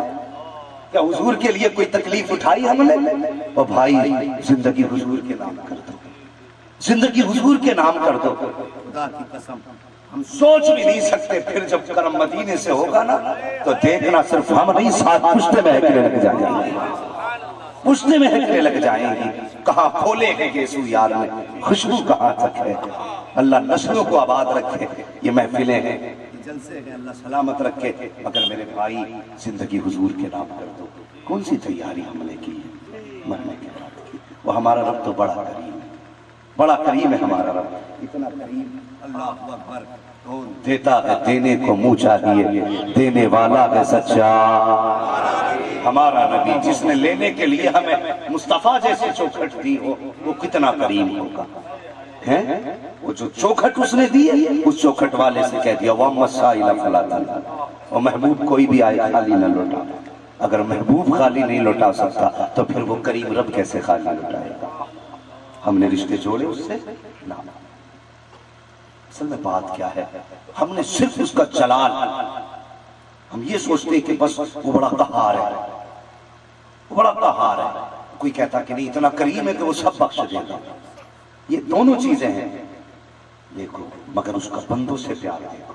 Speaker 1: کیا حضور کے لیے کوئی تکلیف اٹھائی ہم نے؟ اور بھائی زندگی حضور کے نام کر دو، زندگی حضور کے نام کر دو۔ خدا کی قسم ہم سوچ بھی نہیں سکتے، پھر جب کرم مدینے سے ہوگا نا تو دیکھنا صرف ہم نہیں، ساتھ پشتے میں ہکنے لگ جائیں گے، پشتے میں ہکنے لگ جائیں گے۔ کہاں کھولے ہیں یسوع یار میں، خوشبو کہاں تک ہے۔ اللہ نسلوں کو آباد رکھے، یہ محفلیں ہیں، جلسے ہیں، اللہ سلامت رکھے، مگر میرے بھائی زندگی حضور کے نام کر دو۔ کون سی تیاری ہم نے کی ہے مرنے کے بعد کی؟ وہ ہمارا رب تو بڑا کریم ہے، بڑا کریم ہے ہمارا رب، اتنا کریم۔ اللہ اکبر، دیتا ہے دینے کو منہ چاہیے، دینے والا ہے سچا ہمارا نبی، جس نے لینے کے لیے ہمیں مصطفیٰ جیسی چوکھٹ دی ہو وہ کتنا کریم ہوگا۔ وہ جو چوکھٹ اس نے دی ہے اس چوکھٹ والے سے کہہ دیا وَأَمَّا السَّائِلَ فَلَا تَنْهَرْ، اور محبوب کوئی بھی آئے خالی نہ لوٹا۔ اگر محبوب خالی نہیں لوٹا سکتا تو پھر وہ کریم رب کیسے خالی لوٹائے گا؟ ہم نے رشتے جوڑے اس سے نہ۔ اصل میں بات کیا ہے، ہم نے صرف اس کا جلال، ہم یہ سوچتے ہیں کہ بس وہ بڑا قہار ہے، وہ بڑا قہار ہے، کوئی کہتا کہ نہیں اتنا کریم ہے کہ وہ سب بخش دے گا۔ یہ دونوں چیزیں ہیں دیکھو، مگر اس کا بندوں سے پیار دیکھو،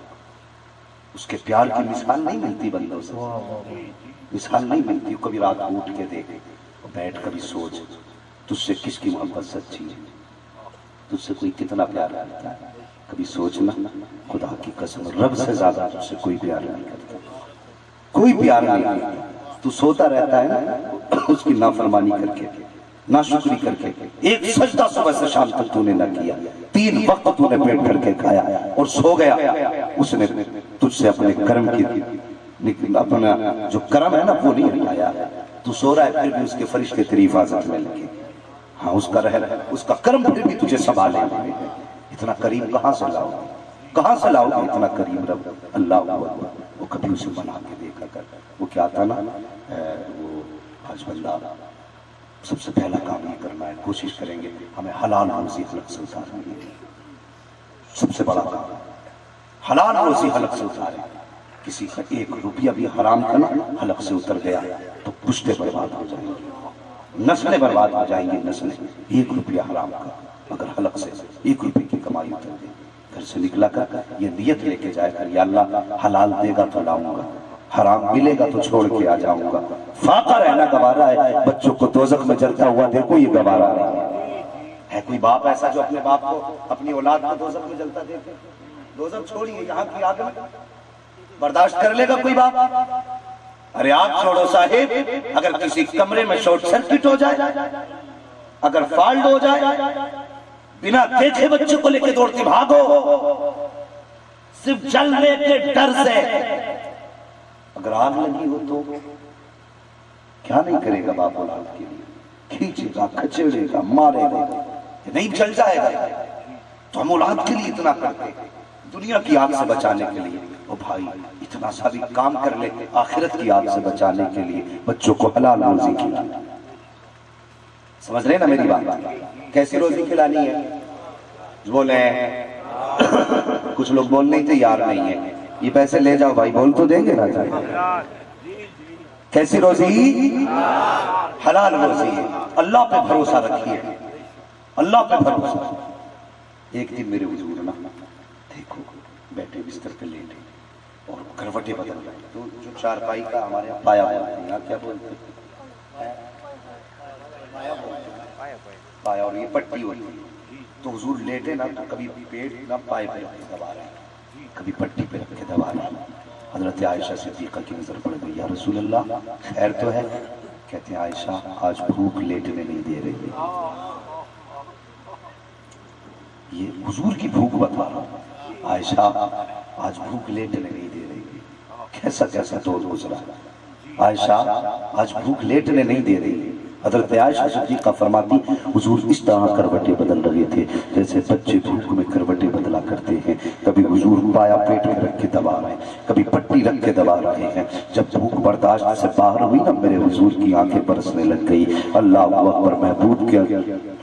Speaker 1: اس کے پیار کی مثال نہیں ملتی بندوں سے، مثال نہیں ملتی۔ کبھی رات کو اٹھ کے دیکھ، بیٹھ کبھی سوچ تجھ سے کس کی محبت سچی ہے، تجھ سے کوئی کتنا پیار کرتا ہے۔ کبھی سوچنا خدا کی قسم رب سے زیادہ تجھ سے کوئی پیار نہیں کرتا، کوئی پیار نہیں کرتا۔ تو سوتا رہتا ہے نا اس کی نافرمانی کر کے، ناشکری کر کے، ایک سجدہ صبح سے شام تک تو نے نہ کیا، 3 وقت تو نے پیٹ بھر کے کھایا اور سو گیا، اس نے تجھ سے اپنے کرم کی اپنا جو کرم ہے نا وہ نہیں ہٹایا، تو سو رہا ہے پھر بھی اس کے فرشتے تیری حفاظت میں لگے، ہاں اس کا کرم پھر بھی تجھے سنبھالے ہوئے ہیں۔ اتنا کریم کہاں سے لاؤ گے، کہاں سے لاؤ گے اتنا کریم رب؟ اللہ اکبر۔ وہ کبھی اسے بنا کے دیکھا کر، وہ کیا تھا نا، وہ آج بندہ سب سے پہلا کام یہ کرنا ہے، کوشش کریں گے ہمیں حلال روزی حلق سے اتاریں گے، سب سے بڑا کام حلال روزی حلق سے اتاریں۔ کسی کا 1 روپیہ بھی حرام کا نا حلق سے اتر گیا تو پشتے برباد ہو جائیں گی، نسلیں برباد ہو جائیں گی، نسلیں۔ 1 روپیہ حرام کا اگر حلق سے 1 روپے کی کمائی اتر گئی، گھر سے نکلا کر یہ نیت لے کے جائے کر یا اللہ حلال دے گا تو لاؤں گا، حرام ملے گا تو چھوڑ کے آ جاؤں گا۔ فاقہ رہنا گوارا ہے، بچوں کو دوزخ میں جلتا ہوا دیکھو یہ گوارا نہیں ہے۔ کوئی باپ ایسا جو اپنے باپ کو، اپنی اولاد کو دوزخ میں جلتا دیکھے؟ دوزخ چھوڑیے، یہاں کی آگ میں برداشت کر لے گا کوئی باپ؟ ارے آگ چھوڑو صاحب، اگر کسی کمرے میں شارٹ سرکٹ ہو جائے، اگر فالٹ ہو جائے، بنا دیکھے بچے کو لے کے دوڑتی بھاگو، صرف جلنے کے ڈر سے۔ اگر آگ لگی ہو تو کیا نہیں کرے گا باپ اولاد کے لیے؟ کھینچے گا، کھچڑے گا، مارے گا، نہیں جل جائے گا؟ تو ہم اولاد کے لیے اتنا کرتے ہیں، دنیا کی آگ سے بچانے کے لیے۔ او بھائی اتنا سا بھی کام کر لے آخرت کی آگ سے بچانے کے لیے، بچوں کو حلال روزی کھلانی۔ سمجھ رہے نا میری بات؟ کیسی روزی کھلانی ہے؟ بولے کچھ لوگ بولنے ہی تیار نہیں ہے، یہ پیسے لے جاؤ بھائی، بول تو دیں گے نا؟ کیسی روزی؟ حلال روزی ہے۔ اللہ پہ بھروسہ رکھیے، اللہ پہ بھروسہ۔ ایک دن میرے حضور نا دیکھو بیٹھے بستر پہ لیٹے اور کروٹیں بدل رہے، تو جو چارپائی کا ہمارے یہاں پایا بولتے ہیں، یہاں کیا بولتے ہیں؟ پایا، اور یہ پٹی ہوتی ہے۔ تو حضور لیٹے نا تو کبھی پیٹ نہ پائے پہ رکھ کے دبا رہے ہیں، کبھی پٹی پہ رکھ کے دبا رہے ہیں۔ حضرت عائشہ صدیقہ کی نظر پڑ گئی، یا رسول اللہ خیر تو ہے؟ کہتے ہیں عائشہ آج بھوک لیٹنے نہیں دے رہی ہے۔ یہ حضور کی بھوک بتا رہا ہوں، عائشہ آج بھوک لیٹنے نہیں دے رہی ہے۔ کیسا کیسا دور گزرا، عائشہ آج بھوک لیٹنے نہیں دے رہی ہے۔ حضرت عائشہ صدیقہ فرماتی حضور اس طرح کروٹیں بدل رہے تھے جیسے بچے بھوک میں کروٹیں بدلا کرتے ہیں، کبھی حضور پایا پیٹ میں رکھ کے دبا رہے ہیں، کبھی پٹی رکھ کے دبا رہے ہیں۔ جب بھوک برداشت سے باہر ہوئی نا میرے حضور کی آنکھیں برسنے لگ گئی۔ اللہ اکبر، محبوب کے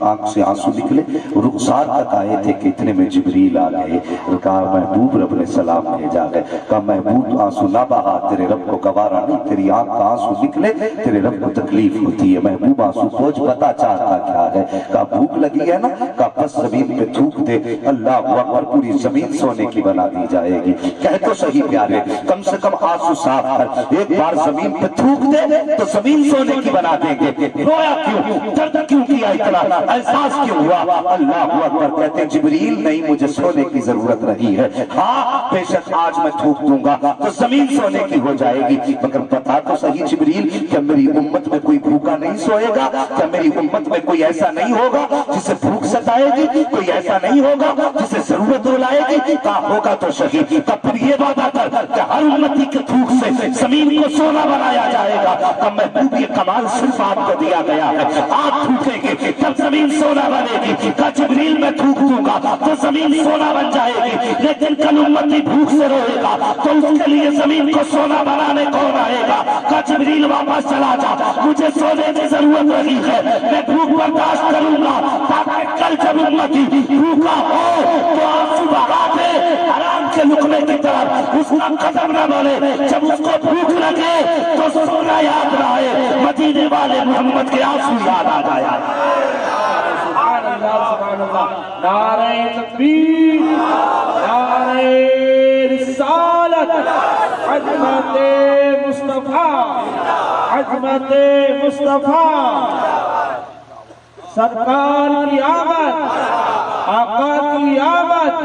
Speaker 1: آنکھ سے آنسو نکلے، رخسار تک آئے تھے کہ اتنے میں جبریل آ گئے، کہا محبوب رب نے سلام بھیجا ہے، کہا محبوب آنسو نہ بہا، تیرے رب کو گوارا نہیں تیری آنکھ کا آنسو نکلے، تیرے رب کو تکلیف ہوتی ہے۔ محبوب آنسو پوچھ بتا چاہتا کیا ہے؟ کہا بھوک لگی ہے نا، کہا بس زمین پہ تھوک دے، اللہ اکبر پوری زمین سونے کی بنا دی جائے گی۔ کہہ تو صحیح پیارے، کم سے کم آنسو صاف کر، ایک بار زمین پہ تھوک دے تو زمین سونے کی بنا دیں گے۔ رویا کیوں؟ درد کیوں کیا اتنا؟ احساس کیوں ہوا؟ اللہ اکبر کہتے ہیں جبریل نہیں مجھے سونے کی ضرورت رہی ہے، ہاں بے شک آج میں تھوک دوں گا تو زمین سونے کی ہو جائے گی، مگر بتا تو صحیح جبریل کیا میری امت میں کوئی بھوکا نہیں سوئے گا؟ کیا میری امت میں کوئی ایسا نہیں ہوگا جسے بھوک ستائے گی؟ کوئی ایسا نہیں ہوگا جسے ضرورت رلائے گی؟ کہا ہوگا تو صحیح، تب پھر یہ وعدہ کر کہ ہر امتی کے تھوک سے زمین کو سونا بنایا جائے گا۔ کہا محبوب یہ کمال صرف آپ کو دیا گیا ہے، آپ تھوکیں گے تب زمین سونا بنے گی۔ کہا جبریل میں تھوک دوں گا تو زمین سونا بن جائے گی، لیکن کل امتی بھوک سے روئے گا تو اس کے لیے زمین کو سونا بنانے کون آئے گا؟ کہا جبریل واپس چلا جا، مجھے سونے کی ضرورت رہی ہے، میں بھوک برداشت کروں گا تاکہ کل جب امتی بھوکا ہو تو آنسو بہا دے حرام کے لقمے کی طرف، اس کا قدم نہ بڑھے، جب اس کو بھوک لگے تو سونا یاد نہ آئے، مدینے والے محمد کے آنسو یاد آ جایا۔
Speaker 2: سبحان اللہ، نعرہ تکبیر، نعرہ رسالت، عظمت مصطفیٰ، عظمت مصطفیٰ، سرکار کی آمد، آقا کی آمد،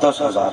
Speaker 4: 10,000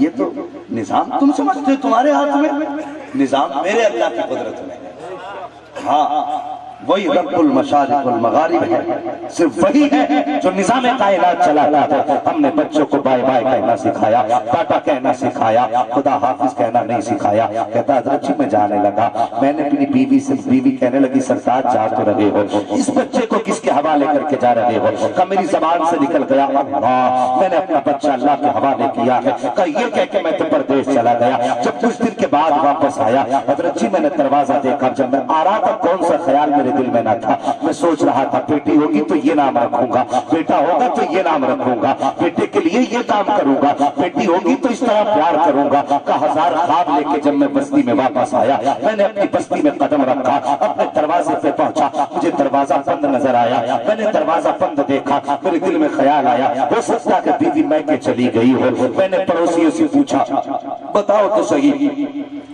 Speaker 4: یہ تو نظام تم سمجھتے تمہارے ہاتھ میں، نظام میرے اللہ کی قدرت میں ہے۔ ہاں وہی رب المشارق والمغارب ہے، صرف وہی ہے جو نظام کائنات چلاتا ہے۔ ہم نے بچوں کو بائے بائے کہنا سکھایا، ٹاٹا کہنا سکھایا، خدا حافظ کہنا نہیں سکھایا۔ کہتا حضرت جی میں جانے لگا، میں نے اپنی بیوی کہنے لگی سرکار جا تو رہے ہو، اس بچے کو کس کے حوالے کر کے جا رہے ہو؟ کہ میری زبان سے نکل گیا اللہ، میں نے اپنا بچہ اللہ کے حوالے کیا ہے۔ کہ یہ کہہ کے میں تو پردیس چلا گیا۔ جب کچھ دن کے بعد واپس آیا، حضرت جی میں نے دروازہ دیکھا، جب میں آ رہا تھا کون سا خیال میرے دل میں نہ تھا، میں سوچ رہا تھا بیٹی ہوگی تو یہ نام رکھوں گا، بیٹا ہوگا تو یہ نام رکھوں گا، بیٹے کے لیے یہ کام کروں گا، بیٹی ہوگی تو اس طرح پیار کروں گا۔ کا ہزار خواب لے کے جب میں بستی میں واپس آیا، میں نے اپنی بستی میں قدم رکھا، اپنے دروازے پہ پہنچا، مجھے دروازہ بند نظر آیا۔ میں نے دروازہ بند دیکھا، میرے دل میں خیال آیا ہو سکتا کہ بیوی میں کے چلی گئی ہو۔ میں نے پڑوسیوں سے پوچھا بتاؤ تو صحیح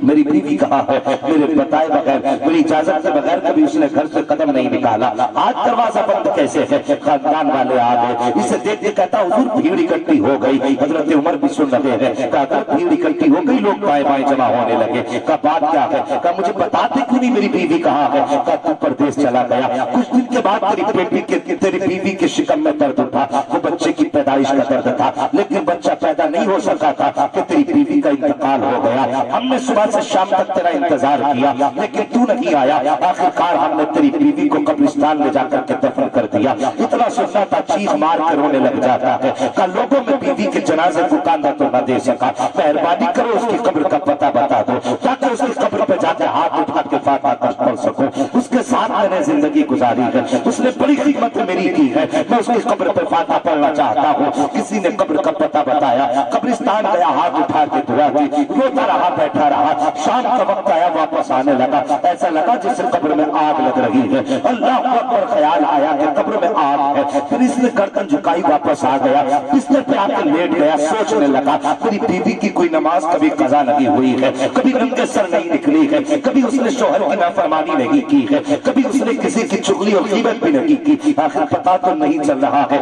Speaker 4: میری بیوی کہاں ہے؟ میرے بتائے بغیر، میری اجازت کے بغیر کبھی اس نے گھر سے قدم نہیں نکالا۔ آج دروازہ بند کیسے ہے؟ خاندان والے آ گئے، اسے دیکھ کے کہتا حضور بھیڑ اکٹھی ہو گئی۔ حضرت عمر بھی سن رہے ہیں، کہا بھیڑ اکٹھی ہو گئی، لوگ بائیں بائیں جمع ہونے لگے۔ کہا بات کیا ہے؟ کہا مجھے بتاتے کیوں نہیں میری بیوی کہاں ہے؟ کہا تو پردیس چلا گیا۔ کچھ دن کے بعد تیری بیوی کے شکم میں درد اٹھا، وہ بچے کی پیدائش کا درد تھا، لیکن بچہ پیدا نہیں ہو سکا تھا کہ تیری بیوی کا انتقال ہو گیا۔ ہم نے صبح سے شام تک تیرا انتظار کیا لیکن تو نہیں آیا۔ آخرکار ہم نے تیری بیوی کو قبرستان لے جا کر کے دفن کر دیا۔ اتنا سننا تھا چیخ مار کے رونے لگ جاتا ہے کہ لوگوں میں بیوی کے جنازے کو کاندھا تو نہ دے سکا، مہربانی کرو اس کی قبر کا پتہ بتا دو تاکہ اس کی قبر پہ جا کے ہاتھ اٹھا کے فاتحہ پڑھ سکوں۔ اس کے ساتھ میں نے زندگی گزاری ہے، اس نے بڑی خدمت میری کی ہے، میں اس کی قبر پہ فاتحہ پڑھنا چاہتا ہوں۔ کسی نے قبر کا پتہ بتایا، قبرستان گیا، ہاتھ اٹھا کے دعا کی، روتا رہا، بیٹھا رہا۔ شام کا وقت آیا، واپس آنے لگا، ایسا لگا جیسے قبر میں آگ لگ رہی ہے۔ اللہ اکبر، خیال آیا کہ قبر میں آگ ہے۔ پھر اس نے گردن جھکائی، واپس آ گیا، بستر پہ آ کے لیٹ گیا، سوچنے لگا میری بیوی کی کوئی نماز کبھی قضا نہیں ہوئی ہے، کبھی ننگے سر نہیں نکلی ہے، کبھی اس نے شوہر کی نافرمانی نہیں کی ہے، کبھی اس نے کسی کی چغلی اور غیبت بھی نہیں کی۔ آخر پتہ تو نہیں چل رہا ہے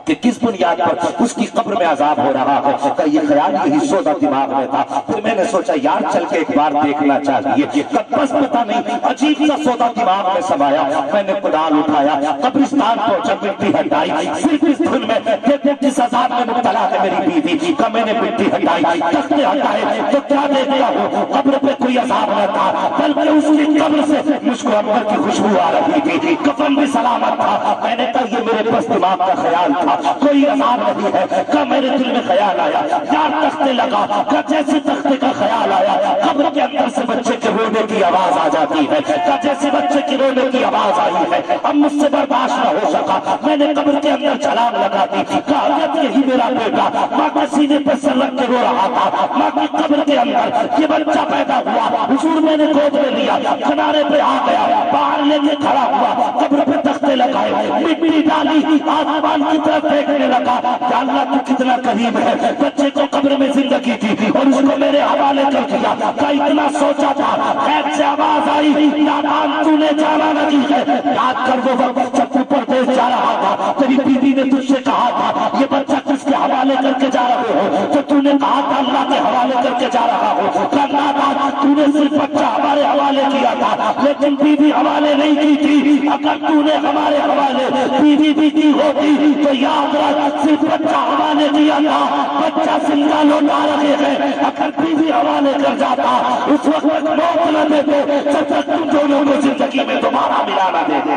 Speaker 4: کہ کس بنیاد پر اس کی قبر میں عذاب ہو رہا ہے۔ کہ یہ خیال یہی سودا دماغ میں تھا۔ پھر میں نے سوچا یار چل کے ایک بار دیکھنا چاہیے، بس پتہ نہیں عجیب سا سودا دماغ میں سمایا۔ میں نے کدال اٹھایا، قبرستان پہنچا، مٹی ہٹائی، صرف اس دھن میں کہ جس عذاب میں مبتلا ہے میری بیوی کا میں نے مٹی ہٹائی، تختے ہٹائے تو کیا دیکھتا ہوں قبر پہ کوئی عذاب نہ تھا، بلکہ اس کی قبر سے مجھ کو انور کی خوشبو آ رہی تھی، کفن بھی سلامت تھا۔ میں نے کہا یہ میرے بس دماغ کا خیال تھا، کوئی عذاب نہیں ہے۔ کہ میرے دل میں خیال آیا یار تختے لگا، کہ جیسے تختے کا خیال آیا قبر کے اندر سے بچے کے رونے کی آواز آ جاتی ہے، کہ جیسے بچے کے رونے کی آواز آئی ہے، اب مجھ سے برداشت نہ ہو سکا، میں نے قبر کے اندر چھلانگ لگا دی۔ کہا یہی میرا بیٹا ماں کے سینے پہ سر رکھ کے رو رہا تھا، ماں کی قبر کے اندر یہ بچہ پیدا ہوا، حضور میں نے گود میں لیا، کنارے پہ آ گیا، باہر لے کے کھڑا ہوا، قبر پہ تختے لگائے، مٹی ڈالی، آسمان کی طرف دیکھنے لگا، یا اللہ تو کتنا قریب ہے۔ بچے کو قبر میں زندگی تھی اور اس کو میرے حوالے کر دیا۔ کہ اتنا سوچا تھا، خیر سے آواز آئی نادان تو نے جانا نہیں ہے۔ یاد کر وہ وقت جب تو پردیس جا رہا تھا، تیری بیوی نے تجھ سے کہا تھا یہ بچہ کس کے حوالے کر کے جا رہے ہو؟ تو تو نے کہا تھا اللہ کے حوالے کر کے جا رہا ہو۔ کرنا تھا تو نے صرف بچہ ہمارے حوالے کیا تھا لیکن بیوی حوالے نہیں کی تھی۔ اگر تو نے ہمارے حوالے بیوی بھی کی ہوتی تو یاد رکھ صرف بچہ حوالے کیا تھا، بچہ زندہ لوٹا رہے ہیں۔ اگر بیوی حوالے کر جاتا اس وقت موت نہ دیتے جب تک تم دونوں کو زندگی میں دوبارہ ملا نہ دے دے۔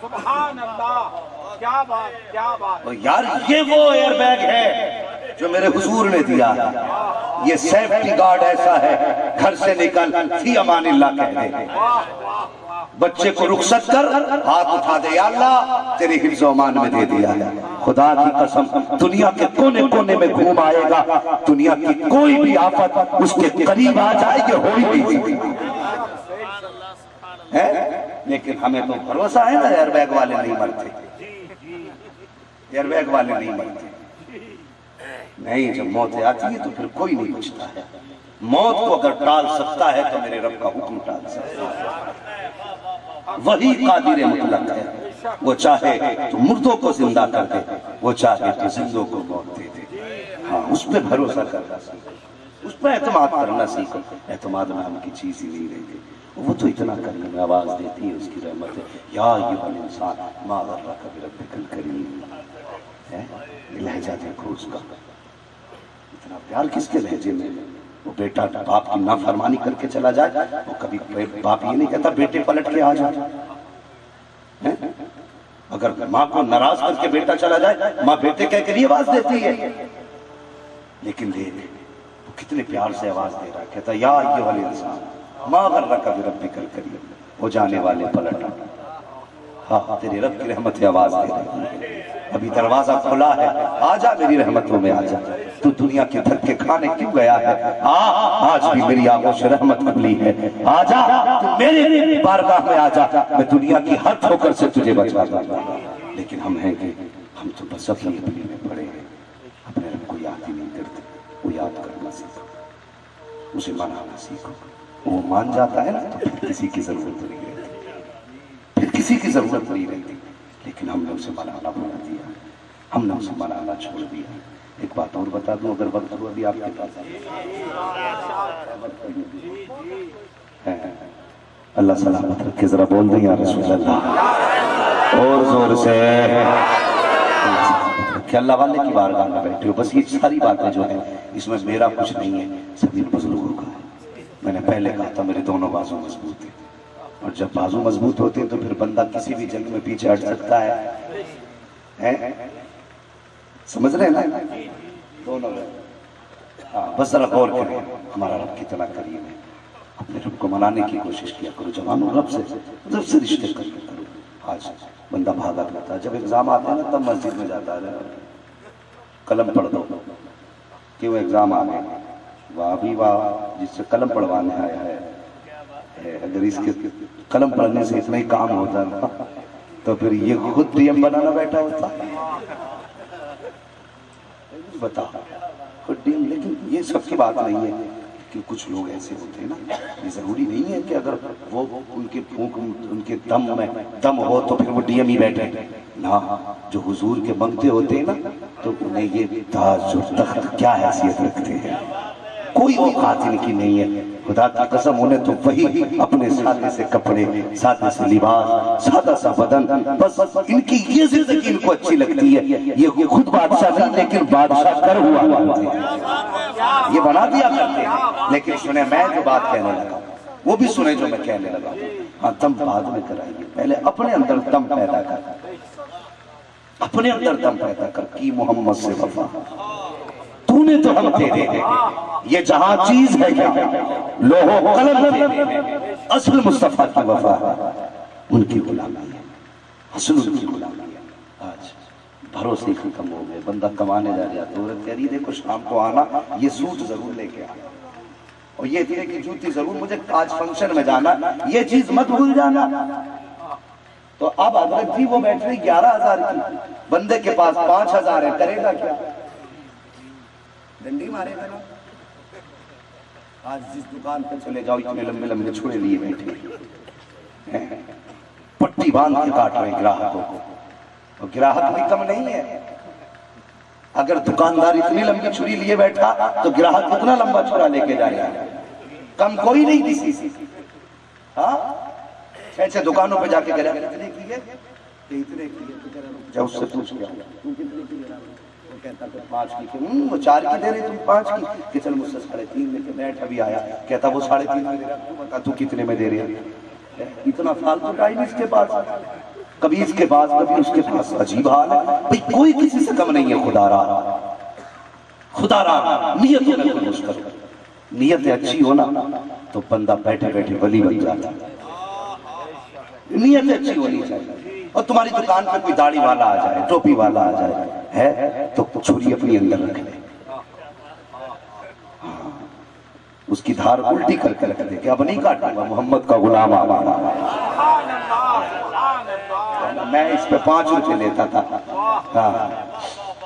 Speaker 3: سبحان اللہ، کیا بات کیا بات۔
Speaker 4: یار یہ وہ ایئر بیگ ہے جو میرے حضور نے دیا، یہ سیفٹی گارڈ ایسا ہے گھر سے نکل فی امان اللہ کہہ دے، بچے کو رخصت کر ہاتھ اٹھا دے یا اللہ تیری حفظ و امان میں دے دیا ہے۔ خدا کی قسم دنیا کے کونے کونے میں گھوم آئے گا، دنیا کی کوئی بھی آفت اس کے قریب آ جائے گی ہو ہی نہیں سکتی ہے۔ لیکن ہمیں تو بھروسہ ہے نا ایئر بیگ والے نہیں مرتے، ایئر بیگ والے نہیں مرتے۔ نہیں، جب موت آتی ہے تو پھر کوئی نہیں بچتا ہے۔ موت کو اگر ٹال سکتا ہے تو میرے رب کا حکم ٹال سکتا ہے۔ وہی قادر مطلق ہے، وہ چاہے تو مردوں کو زندہ کر دے، وہ چاہے تو زندوں کو موت دے دے۔ ہاں، اس پہ بھروسہ کرنا سیکھو، اس پہ اعتماد کرنا سیکھو۔ اعتماد نام کی چیز ہی نہیں رہتی، وہ تو اتنا کرنے میں آواز دیتی ہے، اس کی رحمت ہے۔ یا ایھا الانسان ما غرک بربک الکریم، لہجہ دیکھو اس کا، اتنا پیار کس کے لہجے میں۔ وہ بیٹا باپ کی نافرمانی کر کے چلا جائے، وہ کبھی باپ یہ نہیں کہتا بیٹے پلٹ کے آ جائے۔ اگر ماں کو ناراض کر کے بیٹا چلا جائے، ماں بیٹے کہہ کے لیے آواز دیتی ہے، لیکن دیکھ وہ کتنے پیار سے آواز دے رہا ہے، کہتا یا ایھا الانسان ما غرک بربک الکریم، وہ جانے والے پلٹ، ہاں تیرے رب کی رحمت آواز دے رہی ہے، ابھی دروازہ کھلا ہے، آجا میری رحمتوں میں آجا، تو دنیا کے دھکے کھانے کیوں گیا ہے؟ آج بھی میری آغوش رحمت کھلی ہے، آجا تو میرے بارگاہ میں آجا، میں دنیا کی ہر ٹھوکر سے تجھے بچا دوں گا۔ لیکن ہم ہیں کہ ہم تو بس اپنی میں پڑے ہیں، اپنے رب کو یاد ہی نہیں کرتے۔ وہ یاد کرنا سیکھو، اسے منانا سیکھو، وہ مان جاتا ہے نا تو پھر کسی کی ضرورت نہیں رہتی، پھر کسی کی ضرورت نہیں رہتی۔ لیکن ہم نے اسے منانا بھول دیا، ہم نے اسے منانا چھوڑ دیا۔ ایک بات اور بتا دوں اگر وقت ہوا بھی آپ کے پاس ہے، اللہ سلامت رکھے، ذرا بول دیں یا رسول اللہ اور زور سے، کہ اللہ والے کی بارگاہ میں بیٹھے ہو۔ بس یہ ساری باتیں جو ہیں اس میں میرا کچھ نہیں ہے، سبھی بزرگوں کا ہے۔ میں نے پہلے کہا تھا میرے دونوں بازو مضبوط ہیں، اور جب بازو مضبوط ہوتے ہیں تو پھر بندہ کسی بھی جنگ میں پیچھے ہٹ سکتا ہے۔ سمجھ رہے ہیں نا دونوں؟ ہاں بس ذرا غور کریں، ہمارا رب کتنا کریم ہے۔ اپنے رب کو منانے کی کوشش کیا کرو جوانوں، رب سے رشتے کرو۔ آج بندہ بھاگا کرتا ہے، جب ایگزام آتا ہے نا تب مسجد میں جاتا ہے، قلم پڑھ دو، کیوں ایگزام آ گئے، واہ بھی واہ جس سے قلم پڑھوانے آیا ہے، اگر اس کے قلم پڑھنے سے اتنا ہی کام ہوتا نا تو پھر یہ خود ڈی ایم بنانا بیٹھا ہوتا بتا خود ڈی ایم۔ لیکن یہ سب کی بات نہیں ہے کہ کچھ لوگ ایسے ہوتے ہیں نا، یہ ضروری نہیں ہے کہ اگر وہ ان کے پھونک ان کے دم میں دم ہو تو پھر وہ ڈی ایم ہی بیٹھے نا۔ جو حضور کے منگتے ہوتے ہیں نا تو انہیں یہ تاج اور تخت کیا حیثیت رکھتے ہیں، کوئی اوقات ان کی نہیں ہے۔ خدا کی قسم انہیں تو وہی اپنے سادے سے کپڑے، سادے سے لباس، سادہ سا بدن، بس ان کی یہ زندگی ان کو اچھی لگتی ہے۔ یہ خود بادشاہ نہیں لیکن بادشاہ کر ہوا کرتے ہیں، یہ بنا دیا کرتے ہیں۔ لیکن سنیں میں جو بات کہنے لگا وہ بھی سنیں جو میں کہنے لگا، ہاں دم بعد میں کرائیے، پہلے اپنے اندر دم پیدا کر، اپنے اندر دم پیدا کر کی محمد سے وفا، تو نے تو ہم تیرے ہیں، یہ جہاں چیز ہے کیا لوح و قلم تیرے، اصل مصطفیٰ کی وفا ہے، ان کی غلامی ہے، اصل ان کی غلامی ہے۔ آج بھروسے ختم ہو گئے، بندہ کمانے جا رہا تو عورت کہہ رہی دیکھو شام کو آنا، یہ سوٹ ضرور لے کے آنا، اور یہ اتنے کی جوتی ضرور، مجھے آج فنکشن میں جانا، یہ چیز مت بھول جانا۔ تو اب حضرت جی وہ بیٹھ رہی 11,000 کی، بندے کے پاس 5,000 ہے، کرے گا کیا؟ ڈنڈی مارے گا نا۔ آج جس دکان پہ چلے جاؤ اتنے لمبے لمبے چھڑے لیے بیٹھے، پٹی باندھ کے کاٹ رہے گراہکوں کو، اور گراہک بھی کم نہیں ہے۔ اگر دکاندار اتنی لمبی چھری لیے بیٹھا تو گراہک اتنا لمبا چھڑا لے کے جائے گا، کم کوئی نہیں کسی سے۔ ہاں ایسے دکانوں پہ جا کے گراہک اتنے کی ہے، اتنے کی ہے، جب اس سے پوچھ گیا تو کتنے کی ہے، وہ کہتا کہ 5 کی، وہ 4 کی دے رہے تم 5 کی، کہ چل مجھ سے 3.5 لے کے بیٹھ ابھی آیا، کہتا وہ 3.5 میں دے رہا، تو بتا تو کتنے میں دے رہے؟ اتنا فالتو ٹائم اس کے پاس، کبھی اس کے پاس کبھی اس کے پاس، عجیب حال ہے بھئی، کوئی کسی سے کم نہیں ہے۔ خدا را خدا را نیتوں میں خلوص کرو، نیت اچھی ہونا تو بندہ بیٹھے بیٹھے ولی بن جاتا ہے، نیت اچھی ہونی چاہیے۔ اور تمہاری دکان پہ کوئی داڑھی والا آ جائے، ٹوپی والا آ جائے ہے تو چھری اپنی اندر رکھ لے، اس کی دھار الٹی کر کے رکھ دے کہ اب نہیں کاٹوں گا، محمد کا غلام آمانا۔ میں اس پہ 5 روپے لیتا تھا،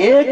Speaker 4: 1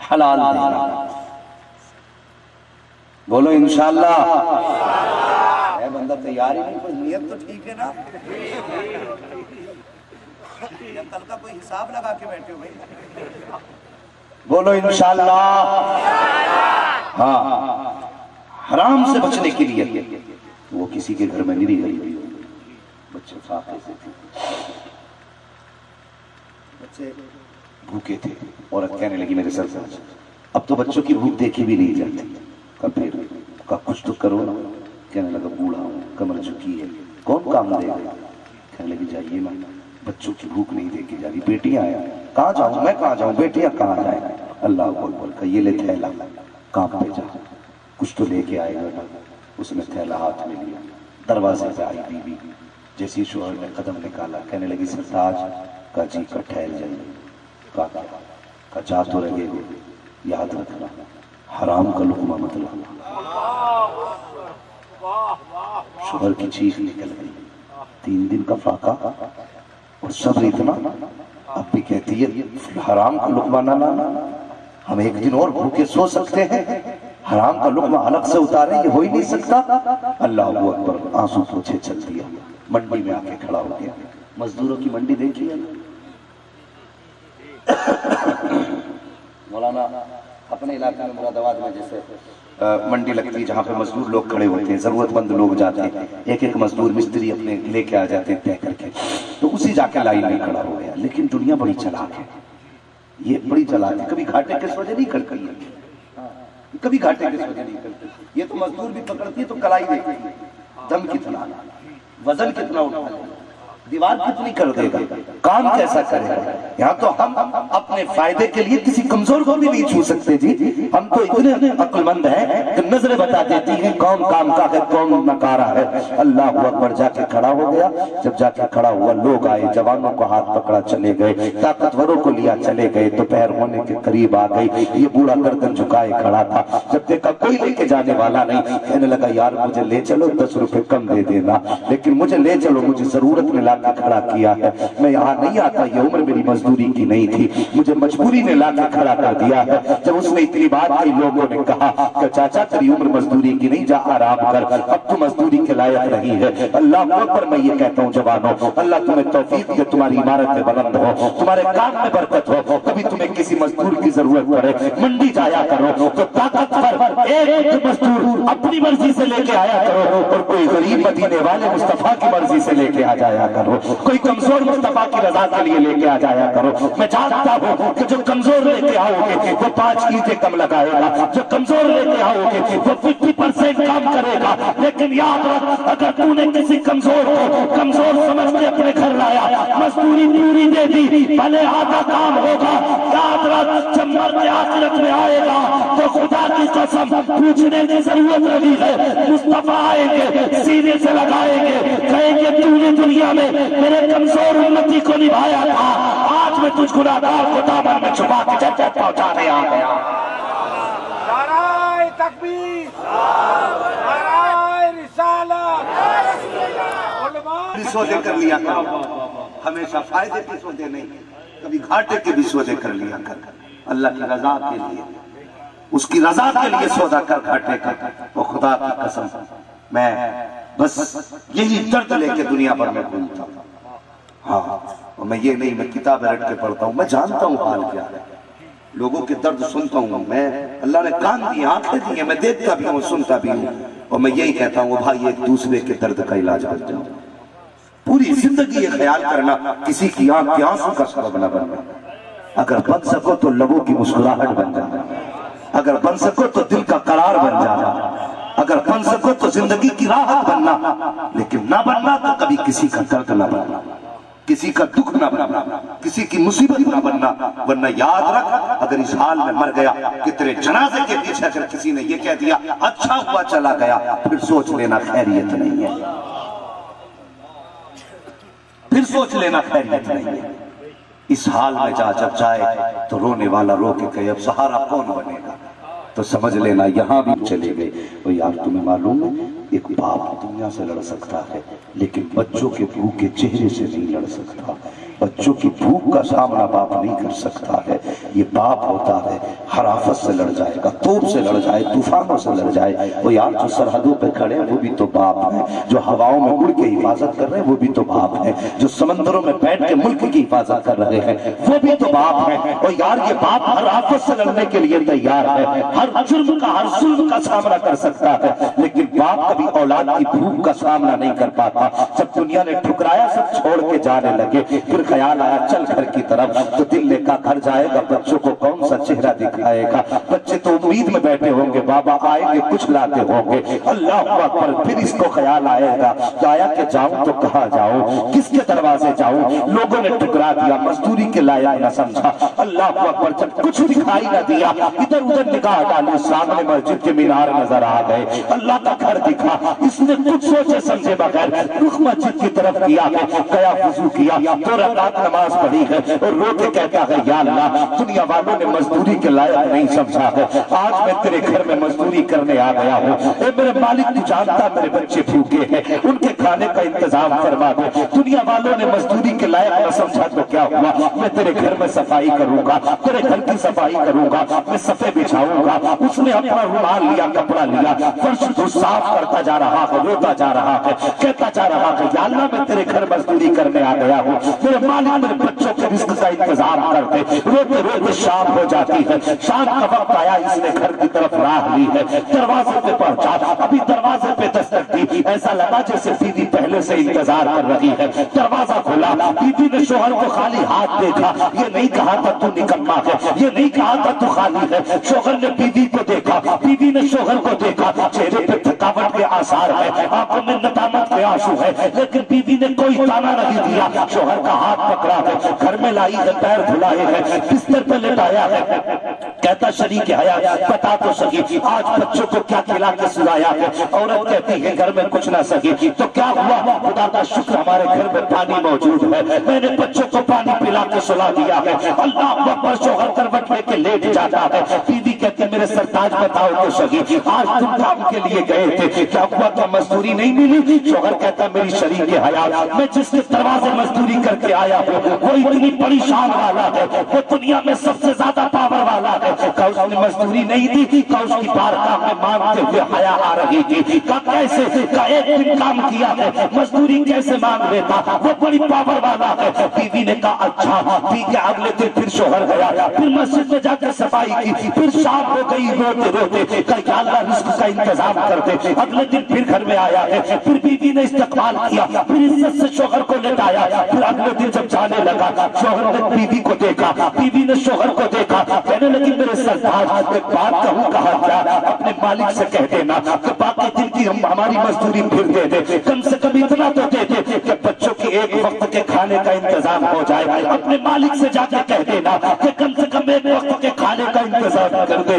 Speaker 4: حلال دینا. بولو انشاءاللہ. اے بندہ تیار ہی نہیں, کوئی نیت تو ٹھیک ہے نا. یا کل کا کوئی حساب لگا کے بیٹھے ہو بھائی. بولو انشاءاللہ. ہاں, حرام سے بچنے کے لیے. وہ کسی کے گھر میں نہیں گئی, بچے فاقے سے تھے, بچے بھوکے تھے. عورت کہنے لگی میرے سر سے اب تو بچوں کی بھوک دیکھی بھی نہیں جاتی. پھر کہا کچھ تو کرو نا. کہنے لگا بوڑھا ہوں, کمر جھکی ہے, کون کام دے گا. کہنے لگی جائیے نا, بچوں کی بھوک نہیں دیکھی جا رہی. بیٹیاں آیا, کہاں جاؤں میں, کہاں جاؤں, بیٹیاں کہاں جائیں. اللہ اکبر. کہ یہ لے تھیلا, کام پہ جا, کچھ تو لے کے آئے گا. اس نے تھیلا ہاتھ میں لیا, دروازے پہ آئی بیوی. جیسی شوہر نے قدم نکالا, کہنے لگی سرتاج. کہا جی. کا ٹھہر جائیے. کہا جا تو رہے گے, یاد رکھنا حرام کا لقمہ مت لانا. شوہر کی چیخ نکل گئی. 3 دن کا فاقہ اور صبر اتنا. اب بھی کہتی ہے حرام کا لقمہ نہ لانا. ہم 1 دن اور بھوکے سو سکتے ہیں, حرام کا لقمہ الگ سے اتارے یہ ہو ہی نہیں سکتا. اللہ اکبر. آنسو پوچھے چل دیا. منڈی میں آ کے کھڑا ہو گیا. مزدوروں کی منڈی دیکھی ہے مولانا, اپنے علاقے میں مراد آباد میں جیسے منڈی لگتی ہے جہاں پہ مزدور لوگ کھڑے ہوتے ہیں, ضرورت مند لوگ جاتے ہیں, ایک ایک مزدور مستری اپنے لے کے آ جاتے ہیں طے کر کے. تو اسی جا کے لائن میں کھڑا ہو گیا. لیکن دنیا بڑی چلاک ہے, یہ بڑی چلاک ہے. کبھی گھاٹے کے سوجے نہیں کرتی ہے, کبھی گھاٹے کے سوجے نہیں کرتی. یہ تو مزدور بھی پکڑتی ہے تو کلائی دیتی ہے. دم کتنا, وزن کتنا اٹھا لے, دیوار کتنی کر دے گا, کام کیسا کرے گا. یہاں تو ہم اپنے فائدے کے لیے کسی کمزور کو بھی نہیں چھو سکتے. جی ہم تو اتنے عقل مند ہیں کہ نظریں بتا دیتی ہیں کون کام کا ہے کون نکارا ہے. اللہ اکبر. جا کے کھڑا ہو گیا. جب جا کے کھڑا ہوا لوگ آئے, جوانوں کو ہاتھ پکڑا چلے گئے, طاقتوروں کو لیا چلے گئے. دوپہر ہونے کے قریب آ گئی. یہ بوڑھا گردن جھکائے کھڑا تھا. جب دیکھا کوئی لے کے جانے والا نہیں, کہنے لگا یار مجھے لے چلو, 10 روپے کم دے دینا, لیکن مجھے لے چلو, مجھے ضرورت میں لا کے کھڑا کیا ہے. میں یہاں نہیں آتا, یہ عمر میری مزدوری کی نہیں تھی, مجھے مجبوری نے لا کے کھڑا کر دیا ہے. جب اس نے اتنی بات کی, لوگوں نے کہا کہ چاچا تیری عمر مزدوری کی نہیں, جا آرام کر, اب تو مزدوری کے لائق نہیں ہے. اللہ اکبر. میں یہ کہتا ہوں جوانوں, اللہ تمہیں توفیق دے, تمہاری عمارتیں بلند ہو, تمہارے کام میں برکت ہو. کبھی تمہیں کسی مزدور کی ضرورت پڑے, منڈی جایا کرو تو طاقتور ایک مزدور اپنی مرضی سے لے کے آیا کرو, اور کوئی غریب مدینے والے مصطفیٰ کی مرضی سے لے کے آ جایا کرو. کوئی کمزور مصطفیٰ کی رضا کے لیے لے کے آ جایا کرو. میں جانتا ہوں کہ جو کمزور لے کے آؤ گے وہ 5 اینٹیں کم لگائے گا, جو کمزور لے کے آؤ گے وہ 50% کام کرے گا. لیکن یاد رکھ, اگر تو نے کسی کمزور کو کمزور سمجھ کے اپنے گھر لایا, مزدوری پوری دے دی, بھلے آدھا کام ہوگا. یاد رکھ, جب مرد آخرت میں آئے گا تو خدا کی قسم پوچھنے کی ضرورت نہیں ہے. مصطفیٰ آئیں گے, سینے سے لگائیں گے, کہیں گے تو نے دنیا میں میرے کمزور امتی کو نبھایا تھا, آج میں تجھ گناہگار کو دامن میں چھپا کے جنت پہنچانے آ گیا.
Speaker 3: نعرہ تکبیر, نعرہ رسالت.
Speaker 4: بھی سودے کر لیا کر, ہمیشہ فائدے کے سودے نہیں, کبھی گھاٹے کے بھی سودے کر لیا کر. اللہ کی رضا کے لیے, اس کی رضا کے لیے سودا کر گھاٹے کا. وہ خدا کی قسم میں بس یہی درد لے کے دنیا بھر میں گھومتا ہوں. ہاں, اور میں یہ نہیں, میں کتابیں رٹ کے پڑھتا ہوں, میں جانتا ہوں حال کیا ہے, لوگوں کے درد سنتا ہوں میں. اللہ نے کان دی, آنکھیں دی ہیں, میں دیکھتا بھی ہوں, سنتا بھی ہوں, اور میں یہی کہتا ہوں بھائی ایک دوسرے کے درد کا علاج بن جاؤ. پوری زندگی یہ خیال کرنا کسی کی آنکھ کے آنسو کا سبب نہ بننا. اگر بن سکو تو لبوں کی مسکراہٹ بن جانا, اگر بن سکو تو دل کا قرار بن جانا, اگر بن سکو تو زندگی کی راحت بننا. لیکن نہ بننا تو کبھی کسی کا درد نہ بننا, کسی کا دکھ نہ بننا, کسی کی مصیبت نہ بننا. ورنہ یاد رکھ, اگر اس حال میں مر گیا کہ تیرے جنازے کے پیچھے اگر کسی نے یہ کہہ دیا اچھا ہوا چلا گیا, پھر سوچ لینا خیریت نہیں ہے, پھر سوچ لینا خیریت نہیں ہے. اس حال میں جب جائے تو رونے والا رو کے کہے اب سہارا کون بنے گا, تو سمجھ لینا یہاں بھی چلے گئے. وہ یار تمہیں معلوم ہے, ایک باپ دنیا سے لڑ سکتا ہے لیکن بچوں کے بھوک کے چہرے سے نہیں لڑ سکتا. بچوں کی بھوک کا سامنا باپ نہیں کر سکتا ہے. یہ باپ ہوتا ہے، ہر آفت سے لڑ جائے گا، توپ سے لڑ جائے، طوفانوں سے لڑ جائے۔ وہ یار جو سرحدوں پہ کھڑے ہیں وہ بھی تو باپ ہیں، جو ہواؤں میں اڑ کے حفاظت کر رہے ہیں وہ بھی تو باپ ہیں، جو سمندروں میں بیٹھ کے ملک کی حفاظت کر رہے ہیں وہ بھی تو باپ ہیں۔ اور یار یہ باپ ہر آفت سے لڑنے کے لیے تیار ہے، ہر جرم کا ہر ظلم کا سامنا کر سکتا ہے، لیکن باپ کبھی اولاد کی بھوک کا سامنا نہیں کر پاتا۔ جب دنیا نے ٹھکرایا سب چھوڑ کے جانے لگے، پھر خیال آیا چل گھر کی طرف، تو دل نے کہا گھر جائے گا بچوں کو کون سا چہرہ دکھائے گا، بچے تو امید میں بیٹھے ہوں گے بابا آئیں گے کچھ لاتے ہوں گے۔ اللہ اکبر، پھر اس کو خیال آئے گا آیا کہ جاؤں تو کہاں جاؤں، کس کے دروازے جاؤں، لوگوں نے ٹکرا دیا، مزدوری کے لائق نہ سمجھا۔ اللہ اکبر، جب کچھ دکھائی نہ دیا ادھر ادھر نگاہ ڈالی، سامنے مسجد کے مینار نظر آ گئے، اللہ کا گھر دکھا، اس نے کچھ سوچے سمجھے بغیر رخ مسجد کی طرف کیا، گیا وضو کیا، 2 رکعت نماز پڑھی ہے اور رو کے کہتا ہے یا اللہ دنیا والوں نے مزدوری کے لائق نہیں سمجھا ہے، آج میں تیرے گھر میں مزدوری کرنے آ گیا ہوں، اے میرے مالک تو جانتا میرے بچے بھوکے ہیں، ان کے کھانے کا انتظام فرما دے، دنیا والوں نے مزدوری کے لائق نہ سمجھا تو کیا ہوا، میں تیرے گھر میں صفائی کروں گا، تیرے گھر کی صفائی کروں گا، میں صفے بچھاؤں گا۔ اس نے اپنا رومال لیا، کپڑا لیا، فرش کو صاف کرتا جا رہا ہے، روتا جا رہا ہے، کہتا جا رہا ہے یا اللہ میں تیرے گھر مزدوری کرنے آ گیا ہوں، میرے مالک میرے بچوں کے رزق کا انتظام کر دے۔ روتے روتے شام ہو جاتی ہے، شام کا وقت آیا، اس نے گھر کی طرف راہ لی ہے، دروازے پہ پہنچا، ابھی دروازے پہ دستک دی، ایسا لگا جیسے بیوی پہلے سے انتظار کر رہی ہے، دروازہ کھولا، بیوی نے شوہر کو خالی ہاتھ دیکھا، یہ نہیں کہا تھا تو نکما ہے، یہ نہیں کہا تھا تو خالی ہے، شوہر نے بیوی کو دیکھا، بیوی نے شوہر کو دیکھا، چہرے پہ تھکاوٹ کے آثار ہے، آنکھوں میں ندامت کے آنسو ہے، لیکن بیوی نے کوئی تانا نہیں دیا، شوہر کا ہاتھ پکڑا ہے، گھر میں لائی ہے، پیر دھلائے ہیں، بستر پہ لٹایا ہے، کہتا شریک حیات بتا تو سکی آج بچوں کو کیا کھلا کے سلایا ہے، عورت کہتی ہے گھر میں کچھ نہ سکی تو کیا ہوا، خدا کا شکر ہمارے گھر میں پانی موجود ہے، میں نے بچوں کو پانی پلا کے سلا دیا ہے۔ اللہ اکبر، شوہر کروٹ لے کے لیٹ جاتا ہے، بیوی کہتی میرے سرتاج بتاؤ تو سکی آج تم کام کے لیے گئے تھے، کیا ہوا، کیا مزدوری نہیں ملی؟ شوہر کہتا میری شریک حیات میں جس کے دروازے مزدوری کر کے آیا ہوں وہ اتنی بڑی شان والا ہے، وہ دنیا میں سب سے زیادہ پاور والا ہے، کہ اس نے مزدوری نہیں دی، کہ اس کی بارگاہ میں مانگتے ہوئے حیا آ رہی تھی، کہ کیسے، کہ ایک دن کام کیا ہے مزدوری کیسے مانگ لیتا، وہ بڑی پاور والا ہے۔ بیوی نے کہا اچھا، پی کے اگلے دن پھر شوہر گیا، پھر مسجد میں جا کر صفائی کی، پھر شام ہو گئی، روتے روتے کہ یا اللہ رزق کا انتظام کر دے، اگلے دن پھر گھر میں آیا ہے، پھر بیوی نے استقبال کیا، پھر عزت سے شوہر کو لٹایا، پھر اگلے دن جب جانے لگا شوہر نے بیوی کو دیکھا، بیوی نے شوہر کو دیکھا، کہنے لگی میرے سرتاج ایک بات کہوں، کہا کیا، اپنے مالک سے کہہ دینا کہ باقی دن کی ہماری مزدوری پھر دے دے، کم سے کم اتنا تو دے دے کہ بچوں کی ایک وقت کے کھانے کا انتظام ہو جائے، اپنے مالک سے جا کے کہہ دینا کہ کم سے کم ایک وقت کے کھانے کا انتظام کر دے۔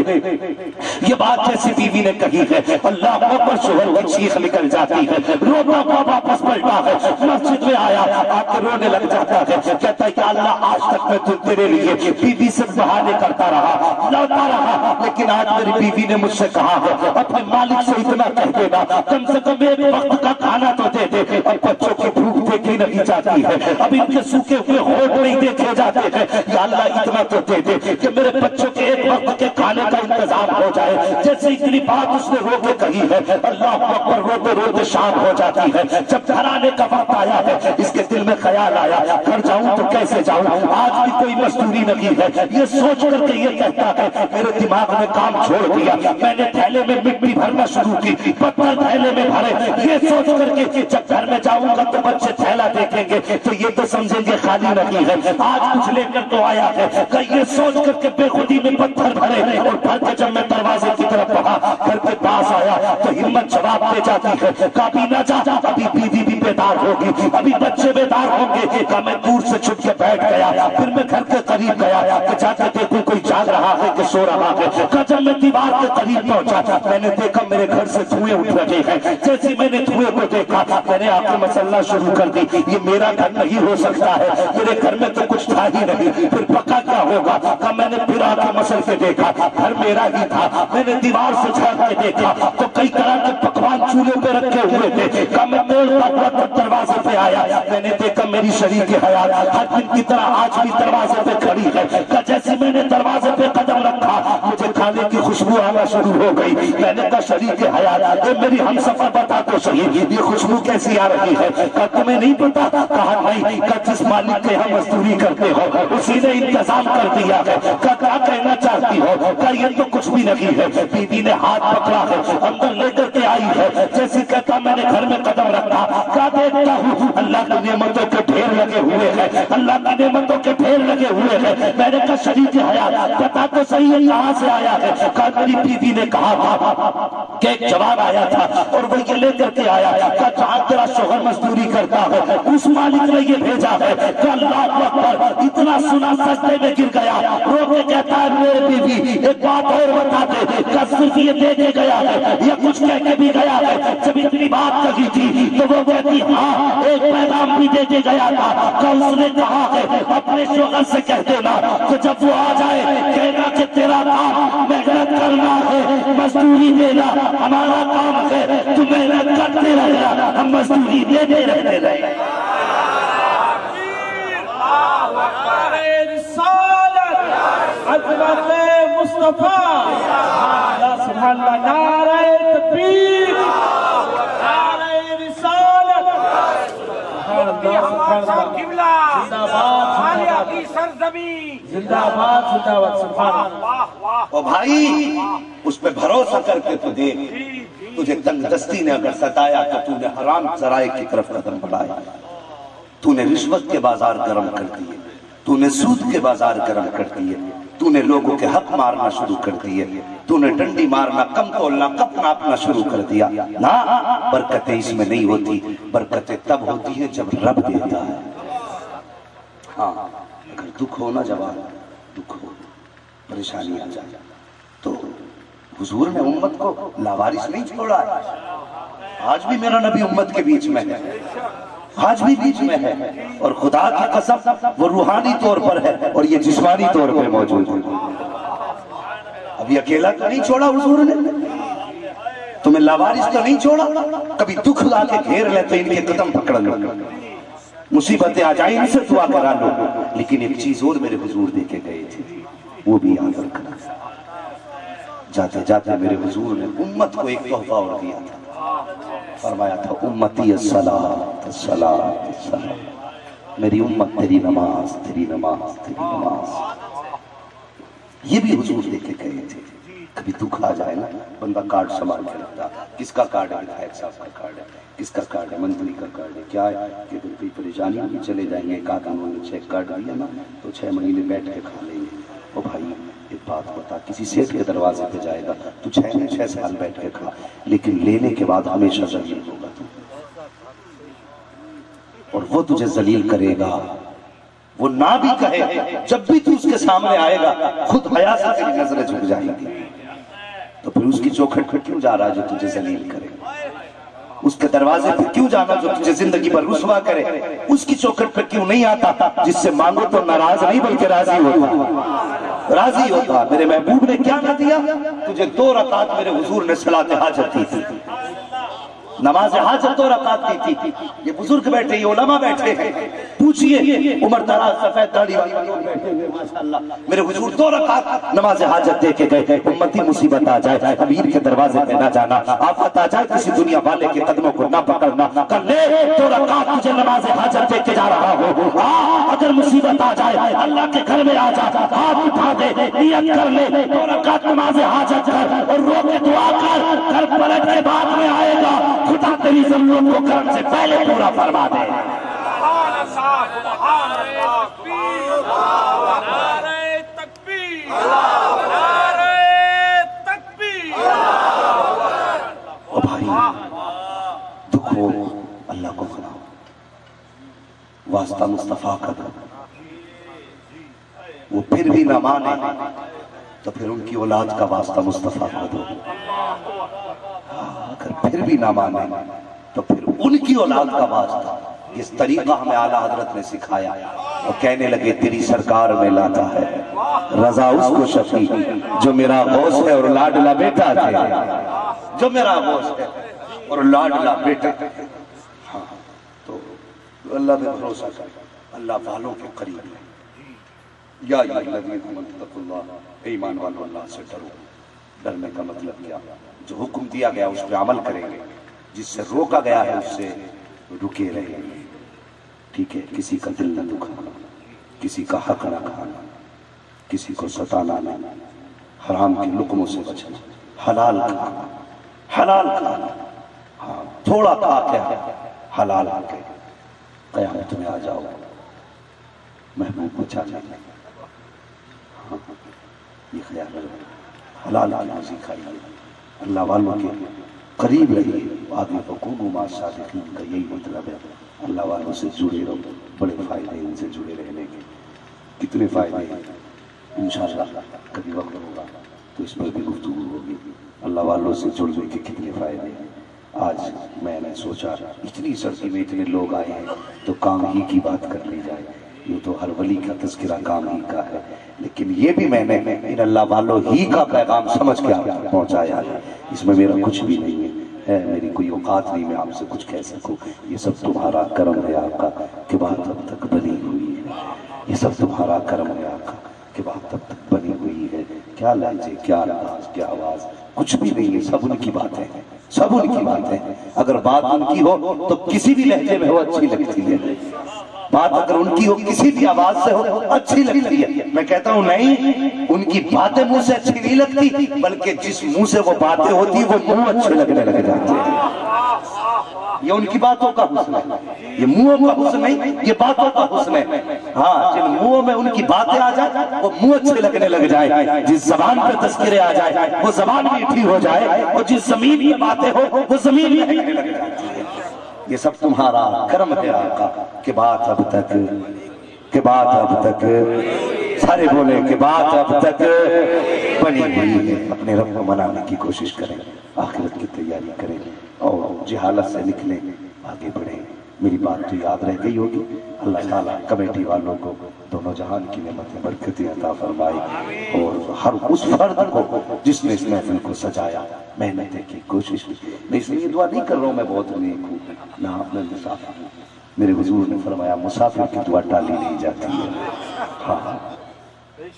Speaker 4: یہ بات جیسی بیوی نے کہی ہے، اللہ اکبر، شوہر کی چیخ نکل جاتی ہے، روتا ہوا واپس پلٹا ہے، مسجد میں آیا، آ کے رونے لگ جاتا ہے، کہتا ہے کہ اللہ آج تک میں تیرے لیے بیوی سے بہانے کرتا رہا، لڑتا رہا، لیکن آج میری بیوی نے مجھ سے کہا ہے اپنے مالک سے اتنا کہہ دینا کم سے کم ایک وقت کا کھانا تو دے دے، اور بچوں کی بھوک دیکھی نہیں جاتی ہے، اب ان کے سوکھے ہوئے ہونٹ نہیں دیکھے جاتے ہیں، یا اللہ اتنا تو دے دے کہ میرے بچوں کے ایک وقت کے کھانے کا انتظام ہو جائے۔ جیسے اتنی بات اس نے رو کے کہی ہے، اللہ اکبر، روتے روتے شام ہو جاتی ہے، جب گھر آنے کا وقت آیا ہے اس کے دل میں خیال آیا گھر جاؤں تو کیسے جاؤں، آج بھی کوئی مزدوری نہیں ہے، یہ سوچ کر کے یہ کہتا ہے میرے دماغ میں کام چھوڑ دیا، میں نے تھیلے میں مٹی بھرنا شروع کی، پتھر تھیلے میں بھرے، یہ سوچ کر کے جب گھر میں جاؤں گا تو بچے تھیلا دیکھیں گے تو یہ تو سمجھیں گے خالی نہیں ہے، آج کچھ لے کر تو آیا ہے، کہ یہ سوچ کر کے بے خودی میں پتھر بھرے، اور بھر کے جب میں دروازے کی طرف بڑھا گھر کے پاس آیا تو ہمت جواب دے جاتی ہے، کبھی نہ جا، ابھی بیوی بھی بیدار ہوگی، ابھی بچے بیدار ہوں گے، کہ میں دور سے چھپ کے بیٹھ گیا، پھر میں گھر کے قریب گیا کہ جا کے دیکھوں کوئی جاگ رہا ہے کہ سو رہا ہے، کہ جب میں دیوار کے قریب پہنچا میں نے دیکھا میرے گھر سے دھوئیں اٹھ رہے ہیں، جیسے میں نے دھوئیں کو دیکھا میں نے آنکھیں مسلنا شروع کر دی، یہ میرا گھر نہیں ہو سکتا ہے، میرے گھر میں تو کچھ تھا ہی نہیں، پھر پکا کیا ہوگا، کہ میں نے پھر آنکھیں مسل کے دیکھا گھر میرا ہی تھا، میں نے دیوار سے جھانک کے دیکھا تو کئی طرح کے پکوان چولہے پہ رکھے ہوئے تھے، کہ میں توڑتا ہوا دروازے پہ آیا، میں نے دیکھا میری شریک حیات ہر دن کی طرح آج بھی دروازے پہ کھڑی ہے، کہ جیسے میں نے دروازے
Speaker 1: کھانے کی خوشبو آنا شروع ہو گئی. میں نے کہا شریک حیات اے میری ہم سفر بتا تو صحیح یہ خوشبو کیسی آ رہی ہے؟ کہا تمہیں نہیں پتا؟ کہا نہیں. کہا جس مالک کے ہم مزدوری کرتے ہو اسی نے انتظام کر دیا ہے. کہا کیا کہنا چاہتی ہو؟ کہا یہ تو کچھ بھی نہیں ہے. بی بی نے ہاتھ پکڑا ہے اندر لے کر کے آئی ہے. جیسے کہتا میں نے گھر میں قدم رکھا کیا دیکھتا ہوں اللہ کی نعمتوں کے ڈھیر لگے ہوئے ہیں, اللہ کی نعمتوں کے ڈھیر لگے ہوئے ہیں. میں نے کہا شریک حیات پتا تو صحیح ہے کہاں سے آیا ہے؟ کہا میری بیوی نے کہا تھا کہ ایک جوان آیا تھا اور وہ یہ لے کر کے آیا. کہا جہاں تیرا شوہر مزدوری کرتا ہے اس مالک نے یہ بھیجا ہے. کہا اللہ اکبر. اتنا سنا سجدے میں گر گیا, رو کے کہتا ہے میرے بیوی ایک بات اور بتا دے. کہا صرف یہ دے کے گیا ہے یا کچھ کہہ کے بھی گیا ہے؟ جب اتنی بات کہی تھی تو وہ کہتی ہاں ایک پیغام بھی دے کے گیا تھا. کل اس نے کہا ہے اپنے شوہر سے کہہ دینا کہ جب وہ آ جائے کہنا کہ تیرا کام محنت کرنا ہے مزدوری دینا ہمارا کام ہے, تو محنت کرتے رہنا ہم مزدوری دیتے رہتے رہے.
Speaker 2: عظمت مصطفیٰ سبحان اللہ. نعرہ تکبیر, نعرہ رسالت. زندہ باد زندہ باد سبحان اللہ.
Speaker 4: او بھائی اس پہ بھروسہ کر کے تو دیکھ, تجھے تنگ دستی نے اگر ستایا تو تو نے حرام ذرائع کی طرف قدم بڑھایا, تو نے رشوت کے بازار گرم کر دیے, تو نے سود کے بازار گرم کر دیے, تو نے لوگوں کے حق مارنا شروع کر دیے, تو نے ڈنڈی مارنا کم تولنا کپ ناپنا شروع کر دیا. نا برکتیں اس میں نہیں ہوتی, برکتیں تب ہوتی ہیں جب رب دیتا ہے. ہاں اگر دکھ ہو نا جوان, دکھ ہو پریشانی آ جائے تو حضور نے امت کو لاوارث نہیں چھوڑا ہے. آج بھی میرا نبی امت کے بیچ میں ہے, آج بھی بیچ میں ہے, اور خدا کی قسم وہ روحانی طور پر ہے اور یہ جسمانی طور پر موجود ہے. ابھی اکیلا تو نہیں چھوڑا حضور نے, تمہیں لاوارث تو نہیں چھوڑا. کبھی دکھ لا کے گھیر لے تو ان کے قدم پکڑ لو, مصیبتیں آ جائیں ان سے دعا کرا لو. لیکن ایک چیز اور میرے حضور دے کے گئے تھے, وہ بھی یاد رکھنا. جاتے جاتے میرے حضور نے امت کو ایک تحفہ اور دیا تھا. فرمایا تھا امتی الصلاۃ الصلاۃ الصلاۃ, میری امت تیری نماز تیری نماز تیری نماز. یہ بھی حضور دے کے گئے تھے. کبھی دکھ آ جائے نا بندہ کارڈ سنبھال کے رکھتا, کس کا کارڈ ہے؟ ودھائک صاحب کا کارڈ ہے. کس کا کارڈ ہے؟ منتری کا کارڈ ہے. کیا ہے کہ اگر کوئی پریشانی ہوگی چلے جائیں گے, ایک آدھ انہوں نے چیک کارڈ دیا نا تو 6 مہینے بیٹھ کے کھا لیں گے. او بھائی ایک بات بتا, کسی سیٹ کے دروازے پہ جائے گا تو 6 سال بیٹھ کے کھا, لیکن لینے کے بعد ہمیشہ ذلیل ہوگا تو, اور وہ تجھے ذلیل کرے گا. وہ نہ بھی کہے, جب بھی تو اس کے سامنے آئے گا خود حیا سے تیری نظریں جھک جائیں گی. تو پھر اس کی چوکھٹ پہ کیوں جا رہا جو تجھے ذلیل کرے؟ اس کے دروازے پہ کیوں جانا جو تجھے زندگی پر رسوا کرے؟ اس کی چوکھٹ پہ کیوں نہیں آتا جس سے مانگو تو ناراض نہیں بلکہ راضی ہوتا, راضی ہوتا. میرے محبوب نے کیا نہ دیا تجھے؟ 2 رکعت میرے حضور نے صلاۃ حاجت دی تھی, نماز حاجت 2 رکعت دی تھی. یہ بزرگ بیٹھے, یہ علماء بیٹھے, پوچھئے عمر دراز سفید داڑھی والے لوگ بیٹھے ہوئے ماشاءاللہ. میرے حضور 2 رکعت نماز حاجت دے کے گئے. امتی مصیبت آ جائے امیر کے دروازے پہ نہ جانا, آفت آ جائے کسی دنیا والے کے قدموں کو نہ پکڑنا. کر لے 2 رکعت تجھے نماز حاجت دے کے جا رہا ہو. اگر مصیبت آ جائے اللہ کے گھر میں آ جا, ہاتھ اٹھا دے, نیت کر لے, 2 رکعت نماز حاجت کر اور رو کے دعا کر. گھر پلٹ کے بعد میں آئے گا, خدا تیری ضرورت کو کرم سے پہلے پورا فرما دے. او بھائی دکھ ہو اللہ کو مناؤ, واسطہ مصطفیٰ کا دو. وہ پھر بھی نہ مانے تو پھر ان کی اولاد کا واسطہ مصطفیٰ کو دو. اگر پھر بھی نہ مانے تو پھر ان کی اولاد کا واسطہ. اس طریقہ ہمیں اعلیٰ حضرت نے سکھایا اور کہنے لگے تیری سرکار میں لاتا ہے رضا اس کو شفیع جو میرا غوث ہے اور لاڈلا بیٹا ہے, جو میرا غوث ہے اور لاڈلا بیٹا. ہاں تو اللہ میں بھروسہ کر, اللہ والوں کے قریب ہے. یا الذین آمنوا اتقوا اللہ, ایمان والو اللہ سے ڈرو. ڈرنے کا مطلب کیا؟ جو حکم دیا گیا اس پہ عمل کریں گے، جس سے روکا گیا ہے اس سے رکے رہیں گے، ٹھیک ہے؟ کسی کا دل نہ دکھانا، کسی کا حق نہ کھانا، کسی کو ستانا نہیں، حرام کے لقموں سے بچنا، حلال کھانا، حلال کھانا، ہاں تھوڑا کھا کے حلال آ کے قیامت میں آ جاؤ محبوب کو چاہیے، ہاں یہ خیال رکھو، حلال کی روزی کھائیے، اللہ والوں کے قریب رہیے، آگے وکونوا مع الصادقین کا یہی مطلب ہے، اللہ والوں سے جڑے رہو، بڑے فائدے ان سے جڑے رہنے کے، کتنے فائدے ہیں، انشاءاللہ کبھی وقت ہوگا تو اس پر بھی گفتگو ہوگی، اللہ والوں سے جڑنے کے کتنے فائدے ہیں۔ آج میں نے سوچا اتنی سردی میں اتنے لوگ آئے ہیں تو کام ہی کی بات کر لی جائے، یہ تو ہر ولی کا تذکرہ کام ہی کا ہے، لیکن یہ بھی میں نے ان اللہ والوں ہی کا پیغام سمجھ کے آپ تک پہنچایا ہے، اس میں میرا کچھ بھی نہیں ہے، میری کوئی اوقات نہیں میں آپ سے کچھ کہہ سکوں، یہ سب تمہارا کرم ہے آقا کہ بات اب تک بنی ہوئی ہے، یہ سب تمہارا کرم ہے آقا کہ بات اب تک بنی ہوئی ہے، کیا لہجے، کیا انداز، کیا آواز، کچھ بھی نہیں ہے، سب ان کی باتیں ہیں، سب ان کی باتیں ہیں، اگر بات ان کی ہو تو کسی بھی لہجے میں ہو اچھی لگتی ہے، بات اگر ان کی ہو کسی بھی آواز سے ہو اچھی لگتی ہے، میں کہتا ہوں نہیں، ان کی باتیں منہ سے اچھی نہیں لگتی بلکہ جس منہ سے وہ باتیں ہوتی وہ منہ اچھے لگنے لگ جاتے ہیں، یہ ان کی باتوں کا حسن ہے، یہ منہوں کا حسن نہیں، یہ باتوں کا حسن ہے، ہاں جن منہوں میں ان کی باتیں آ جائیں وہ منہ اچھے لگنے لگ جائے، جس زبان پہ تذکرے آ جائے وہ زبان میٹھی ہو جائے، اور جس زمین پہ باتیں ہو وہ زمین لگنے لگ جاتی ہے، یہ سب تمہارا کرم ہے آقا کہ بات اب تک، کہ بات اب تک، سارے بولے کہ بات اب تک بنی ہوئی ہے، اپنے رب کو منانے کی کوشش کریں، آخرت کی تیاری کریں اور جہالت سے نکلیں، آگے بڑھیں، میری بات تو یاد رہ گئی ہوگی، اللہ تعالیٰ کمیٹی والوں کو دونوں جہان کی نعمتیں برکتیں عطا فرمائی، اور ہر اس فرد کو جس نے اس محفل کو سجایا محنتیں کی کوشش کی، میں اس لیے دعا نہیں کر رہا ہوں میں بہت نیک ہوں، نہ میں مسافر ہوں، میرے حضور نے فرمایا مسافر کی دعا ٹالی نہیں جاتی ہے، ہاں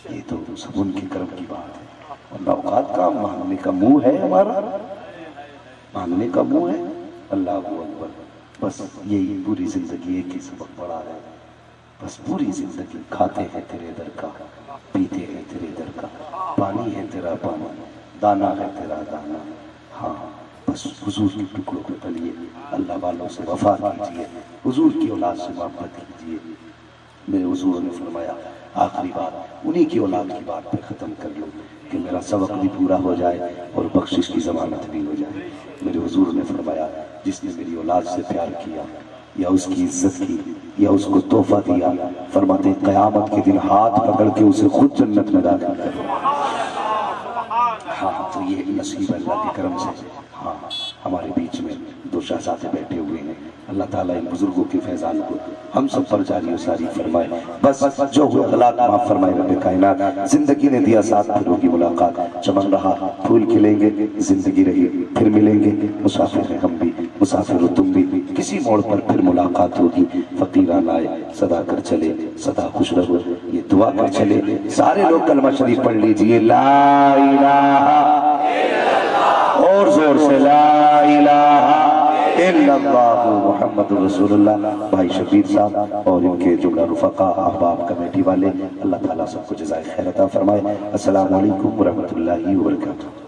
Speaker 4: یہ تو سب ان کی کرم کی بات ہے، اور اوقات کا مانگنے کا منہ ہے ہمارا، مانگنے کا منہ ہے، اللہ اکبر، بس یہی پوری زندگی ایک ہی سبق پڑا ہے، بس پوری زندگی کھاتے ہیں تیرے در کا، پیتے ہیں تیرے در کا، پانی ہے تیرا پانی، دانا ہے تیرا دانا، ہاں بس حضور کے ٹکڑوں کو پلیے، اللہ والوں سے وفا کیجئے، حضور کی اولاد سے محبت کیجئے، میرے حضور نے فرمایا آخری بات انہی کی اولاد کی بات پہ ختم کر لوں کہ میرا سبق بھی پورا ہو جائے اور بخشش کی ضمانت بھی ہو جائے، میرے حضور نے فرمایا جس نے میری اولاد سے پیار کیا یا اس کی عزت کی یا اس کو تحفہ دیا، فرماتے ہیں قیامت کے دن ہاتھ پکڑ کے اسے خود جنت میں داخل کرو، ہاں تو یہ نصیب اللہ کے کرم سے، ہاں ہمارے بیچ میں دو شہزادے بیٹھے ہوئے ہیں، اللہ تعالیٰ ان بزرگوں کے فیضان کو ہم سب پر جاری و ساری فرمائے، بس جو ہوئے غلط معاف فرمائے رب کائنات، زندگی نے دیا ساتھ پھر ہوگی ملاقات، چمن رہا پھول کھلیں گے، زندگی رہی پھر ملیں گے، مسافر ہیں ہم بھی، مسافر ہو تم بھی، کسی موڑ پر پھر ملاقات ہوگی، فقیران آئے صدا کر چلے، صدا خوش رہو، یہ دعا کر چلے، سارے لوگ کلمہ شریف پڑھ لیجئے، لا الہ اور زور سے لا الہ الا اللہ محمد رسول اللہ، بھائی شبیر صاحب اور ان کے جملہ رفقا احباب کمیٹی والے، اللہ تعالیٰ سب کو جزائے خیر عطا فرمائے، السلام علیکم ورحمۃ اللہ وبرکاتہ۔